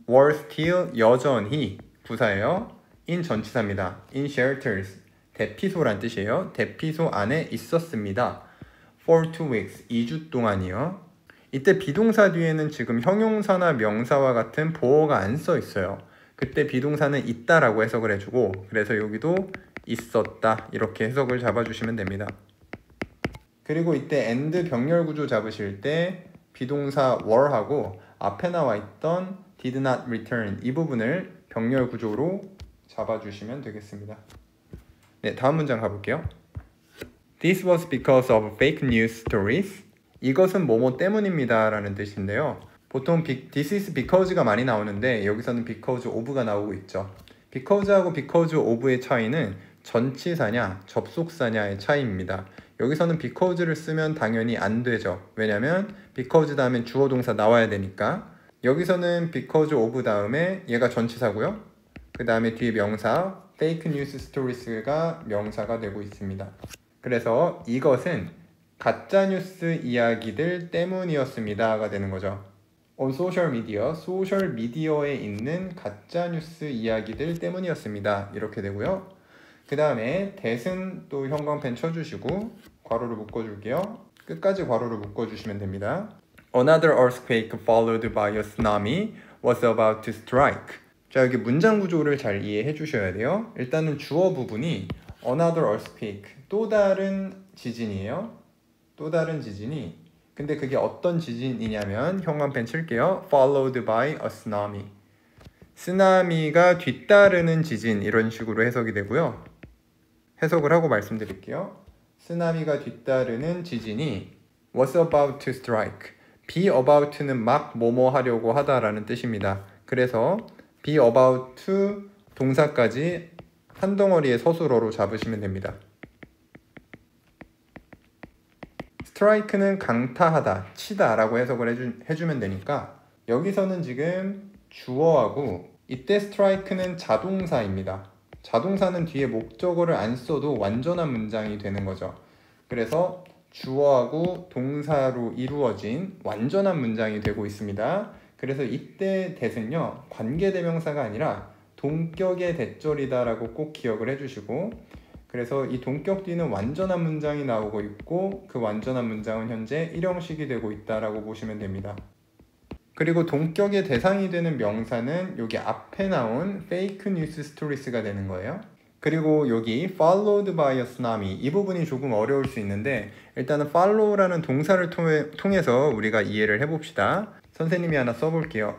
were still 여전히 부사예요. in 전치사입니다. in shelters 대피소란 뜻이에요. 대피소 안에 있었습니다. for 2 weeks 2주 동안이요. 이때 비동사 뒤에는 지금 형용사나 명사와 같은 보어가 안 써 있어요. 그때 비동사는 있다라고 해석을 해주고, 그래서 여기도 있었다 이렇게 해석을 잡아주시면 됩니다. 그리고 이때 and 병렬 구조 잡으실 때 비동사 were하고 앞에 나와 있던 did not return 이 부분을 병렬 구조로 잡아주시면 되겠습니다. 네, 다음 문장 가볼게요. This was because of fake news stories. 이것은 뭐뭐 때문입니다 라는 뜻인데요. 보통 this is because가 많이 나오는데 여기서는 because of가 나오고 있죠. because하고 because of의 차이는 전치사냐 접속사냐의 차이입니다. 여기서는 because를 쓰면 당연히 안 되죠. 왜냐면 because 다음에 주어 동사 나와야 되니까. 여기서는 because of 다음에 얘가 전치사고요. 그 다음에 뒤에 명사 fake news stories가 명사가 되고 있습니다. 그래서 이것은 가짜뉴스 이야기들 때문이었습니다가 되는 거죠. On social media, 소셜 미디어에 있는 가짜뉴스 이야기들 때문이었습니다. 이렇게 되고요. 그 다음에 that은 또 형광펜 쳐주시고 괄호를 묶어줄게요. 끝까지 괄호를 묶어주시면 됩니다. Another earthquake followed by a tsunami was about to strike. 자, 여기 문장 구조를 잘 이해해 주셔야 돼요. 일단은 주어 부분이 another earthquake, 또 다른 지진이에요. 또 다른 지진이, 근데 그게 어떤 지진이냐면 형광펜 칠게요. followed by a tsunami. 쓰나미가 뒤따르는 지진, 이런 식으로 해석이 되고요. 해석을 하고 말씀드릴게요. 쓰나미가 뒤따르는 지진이 was about to strike. be about는 막 뭐뭐 하려고 하다라는 뜻입니다. 그래서 be about to 동사까지 한 덩어리의 서술어로 잡으시면 됩니다. strike는 강타하다, 치다 라고 해석을 해주면 되니까 여기서는 지금 주어하고 이때 strike는 자동사입니다. 자동사는 뒤에 목적어를 안 써도 완전한 문장이 되는 거죠. 그래서 주어하고 동사로 이루어진 완전한 문장이 되고 있습니다. 그래서 이때 that은요, 관계대명사가 아니라 동격의 대절이다 라고 꼭 기억을 해주시고, 그래서 이 동격 뒤는 완전한 문장이 나오고 있고 그 완전한 문장은 현재 일형식이 되고 있다라고 보시면 됩니다. 그리고 동격의 대상이 되는 명사는 여기 앞에 나온 fake news stories가 되는 거예요. 그리고 여기 followed by a tsunami, 이 부분이 조금 어려울 수 있는데 일단은 follow라는 동사를 통해서 우리가 이해를 해봅시다. 선생님이 하나 써볼게요.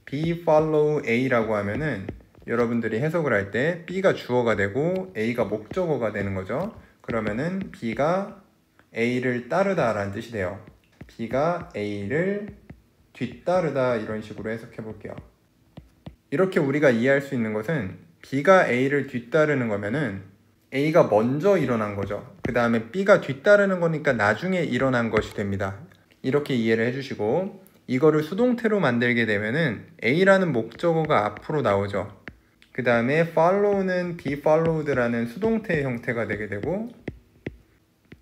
B follow A라고 하면은 여러분들이 해석을 할 때 B가 주어가 되고 A가 목적어가 되는 거죠. 그러면은 B가 A를 따르다 라는 뜻이 돼요. B가 A를 뒤따르다, 이런 식으로 해석해 볼게요. 이렇게 우리가 이해할 수 있는 것은 B가 A를 뒤따르는 거면은 A가 먼저 일어난 거죠. 그 다음에 B가 뒤따르는 거니까 나중에 일어난 것이 됩니다. 이렇게 이해를 해주시고, 이거를 수동태로 만들게 되면은 A라는 목적어가 앞으로 나오죠. 그 다음에 follow는 be followed라는 수동태의 형태가 되게 되고,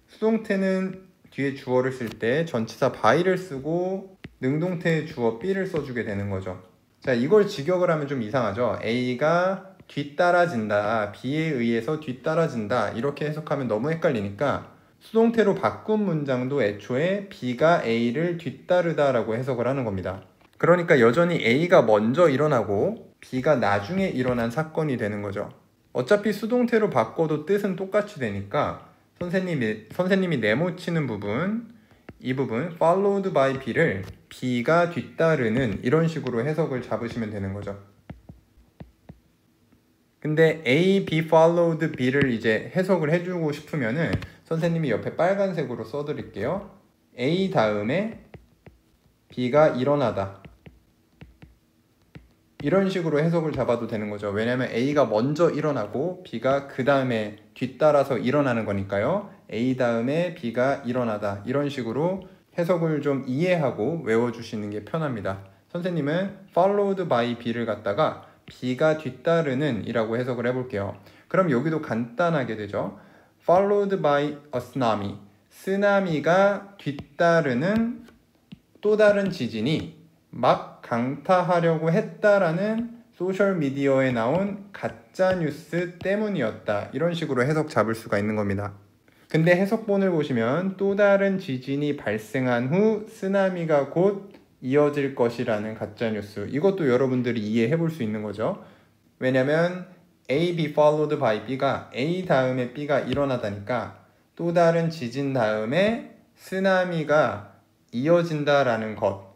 수동태는 뒤에 주어를 쓸 때 전치사 by를 쓰고 능동태의 주어 be를 써주게 되는 거죠. 자, 이걸 직역을 하면 좀 이상하죠. A가 뒤따라진다, B에 의해서 뒤따라진다, 이렇게 해석하면 너무 헷갈리니까 수동태로 바꾼 문장도 애초에 B가 A를 뒤따르다 라고 해석을 하는 겁니다. 그러니까 여전히 A가 먼저 일어나고 B가 나중에 일어난 사건이 되는 거죠. 어차피 수동태로 바꿔도 뜻은 똑같이 되니까 선생님이 네모치는 부분, 이 부분 followed by B를 B가 뒤따르는, 이런 식으로 해석을 잡으시면 되는 거죠. 근데 A, B followed B를 이제 해석을 해주고 싶으면은 선생님이 옆에 빨간색으로 써드릴게요. A 다음에 B가 일어나다, 이런 식으로 해석을 잡아도 되는 거죠. 왜냐하면 A가 먼저 일어나고 B가 그 다음에 뒤따라서 일어나는 거니까요. A 다음에 B가 일어나다, 이런 식으로 해석을 좀 이해하고 외워주시는 게 편합니다. 선생님은 followed by B를 갖다가 B가 뒤따르는 이라고 해석을 해볼게요. 그럼 여기도 간단하게 되죠. followed by a tsunami, 쓰나미가 뒤따르는 또 다른 지진이 막 강타하려고 했다라는 소셜미디어에 나온 가짜뉴스 때문이었다, 이런 식으로 해석 잡을 수가 있는 겁니다. 근데 해석본을 보시면 또 다른 지진이 발생한 후 쓰나미가 곧 이어질 것이라는 가짜뉴스, 이것도 여러분들이 이해해 볼 수 있는 거죠. 왜냐면 A, B followed by B가 A 다음에 B가 일어나다니까 또 다른 지진 다음에 쓰나미가 이어진다라는 것,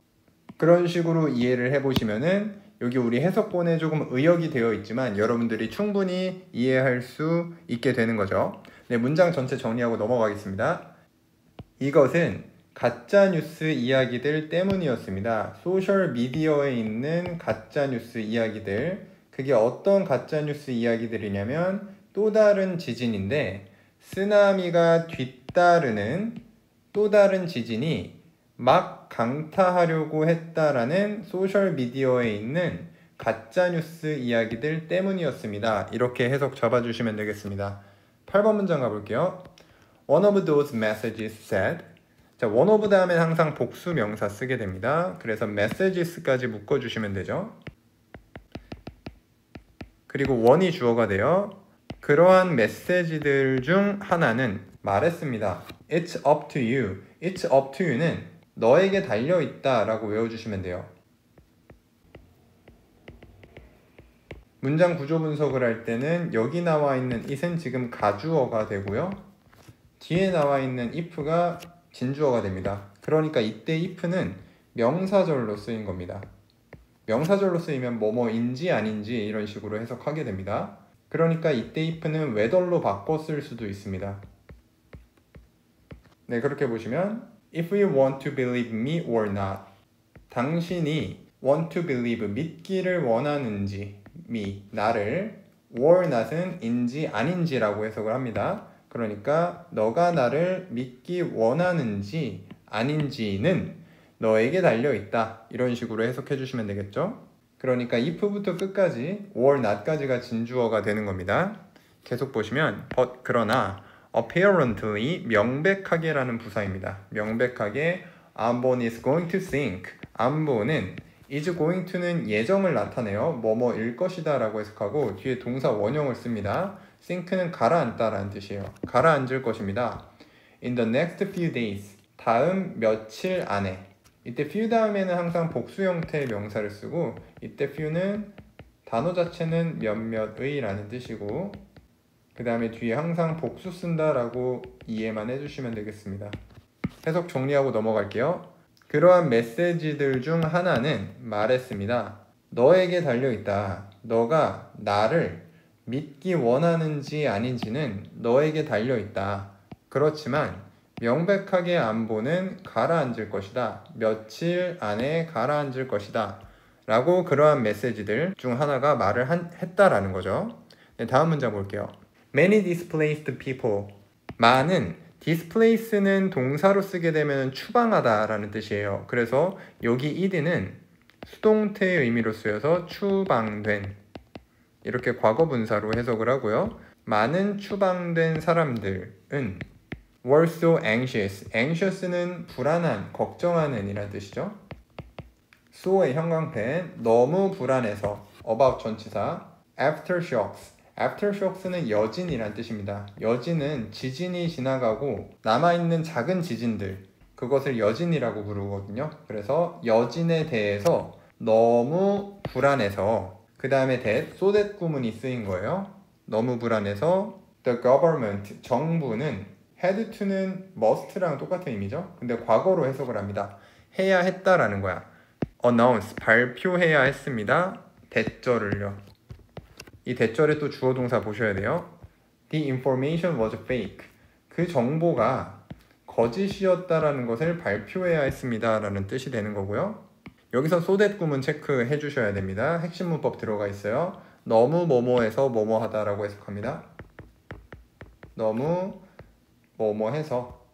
그런 식으로 이해를 해보시면은 여기 우리 해석본에 조금 의역이 되어 있지만 여러분들이 충분히 이해할 수 있게 되는 거죠. 네, 문장 전체 정리하고 넘어가겠습니다. 이것은 가짜뉴스 이야기들 때문이었습니다. 소셜미디어에 있는 가짜뉴스 이야기들, 그게 어떤 가짜뉴스 이야기들이냐면 또 다른 지진인데 쓰나미가 뒤따르는 또 다른 지진이 막 강타하려고 했다라는 소셜미디어에 있는 가짜뉴스 이야기들 때문이었습니다. 이렇게 해석 잡아주시면 되겠습니다. 8번 문장 가볼게요. One of those messages said. 자, one of 다음엔 항상 복수 명사 쓰게 됩니다. 그래서 messages까지 묶어주시면 되죠. 그리고 one이 주어가 돼요. 그러한 메시지들 중 하나는 말했습니다. It's up to you. It's up to you는 너에게 달려있다 라고 외워주시면 돼요. 문장 구조 분석을 할 때는 여기 나와 있는 it은 지금 가주어가 되고요. 뒤에 나와 있는 if가 진주어가 됩니다. 그러니까 이때 if는 명사절로 쓰인 겁니다. 명사절로 쓰이면 뭐뭐인지 아닌지 이런 식으로 해석하게 됩니다. 그러니까 이때 if는 whether로 바꿔 쓸 수도 있습니다. 네, 그렇게 보시면 If you want to believe me or not. 당신이 want to believe, 믿기를 원하는지 me, 나를 or not은 인지 아닌지라고 해석을 합니다. 그러니까 너가 나를 믿기 원하는지 아닌지는 너에게 달려있다. 이런 식으로 해석해 주시면 되겠죠. 그러니까 if부터 끝까지 or not까지가 진주어가 되는 겁니다. 계속 보시면 but 그러나 apparently 명백하게 라는 부사입니다. 명백하게 안본 is going to think. 안본은 is going to는 예정을 나타내요. 뭐뭐일 것이다 라고 해석하고 뒤에 동사 원형을 씁니다. think는 가라앉다 라는 뜻이에요. 가라앉을 것입니다. In the next few days. 다음 며칠 안에. 이때 few 다음에는 항상 복수 형태의 명사를 쓰고 이때 few는 단어 자체는 몇몇의 라는 뜻이고 그 다음에 뒤에 항상 복수 쓴다 라고 이해만 해주시면 되겠습니다. 해석 정리하고 넘어갈게요. 그러한 메시지들 중 하나는 말했습니다. 너에게 달려있다. 너가 나를 믿기 원하는지 아닌지는 너에게 달려있다. 그렇지만 명백하게 안보는 가라앉을 것이다. 며칠 안에 가라앉을 것이다. 라고 그러한 메시지들 중 하나가 말을 했다라는 거죠. 네, 다음 문장 볼게요. Many displaced people. 많은 displace는 동사로 쓰게 되면 추방하다 라는 뜻이에요. 그래서 여기 id는 수동태의 의미로 쓰여서 추방된 이렇게 과거분사로 해석을 하고요. 많은 추방된 사람들은 were so anxious. anxious는 불안한, 걱정하는 이란 뜻이죠. so의 형광펜, 너무 불안해서 about 전치사 aftershocks. aftershocks는 여진이란 뜻입니다. 여진은 지진이 지나가고 남아있는 작은 지진들 그것을 여진이라고 부르거든요. 그래서 여진에 대해서 너무 불안해서 그 다음에 so that 구문이 쓰인 거예요. 너무 불안해서 the government, 정부는 had to는 must랑 똑같은 의미죠. 근데 과거로 해석을 합니다. 해야 했다라는 거야. announce, 발표해야 했습니다. 대절을요. 이 대절에 또 주어 동사 보셔야 돼요. The information was fake. 그 정보가 거짓이었다라는 것을 발표해야 했습니다. 라는 뜻이 되는 거고요. 여기서 so that 구문 체크해 주셔야 됩니다. 핵심 문법 들어가 있어요. 너무 뭐뭐해서 뭐뭐하다 라고 해석합니다. 너무 뭐뭐해서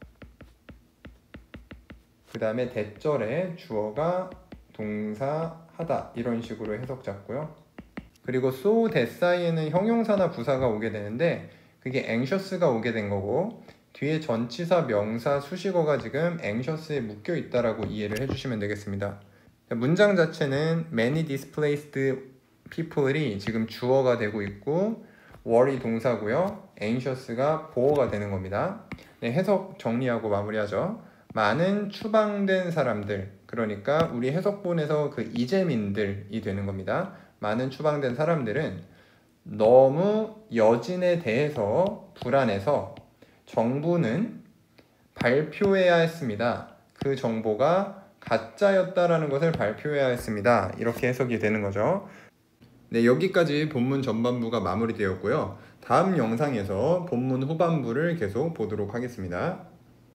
그 다음에 대절에 주어가 동사 하다 이런 식으로 해석 잡고요. 그리고 so that 사이에는 형용사나 부사가 오게 되는데 그게 anxious가 오게 된 거고 뒤에 전치사, 명사, 수식어가 지금 anxious에 묶여 있다라고 이해를 해주시면 되겠습니다. 문장 자체는 many displaced people이 지금 주어가 되고 있고 worry 동사고요. anxious가 보어가 되는 겁니다. 네, 해석 정리하고 마무리하죠. 많은 추방된 사람들, 그러니까 우리 해석본에서 그 이재민들이 되는 겁니다. 많은 추방된 사람들은 너무 여진에 대해서 불안해서 정부는 발표해야 했습니다. 그 정보가 가짜였다라는 것을 발표해야 했습니다. 이렇게 해석이 되는 거죠. 네, 여기까지 본문 전반부가 마무리되었고요. 다음 영상에서 본문 후반부를 계속 보도록 하겠습니다.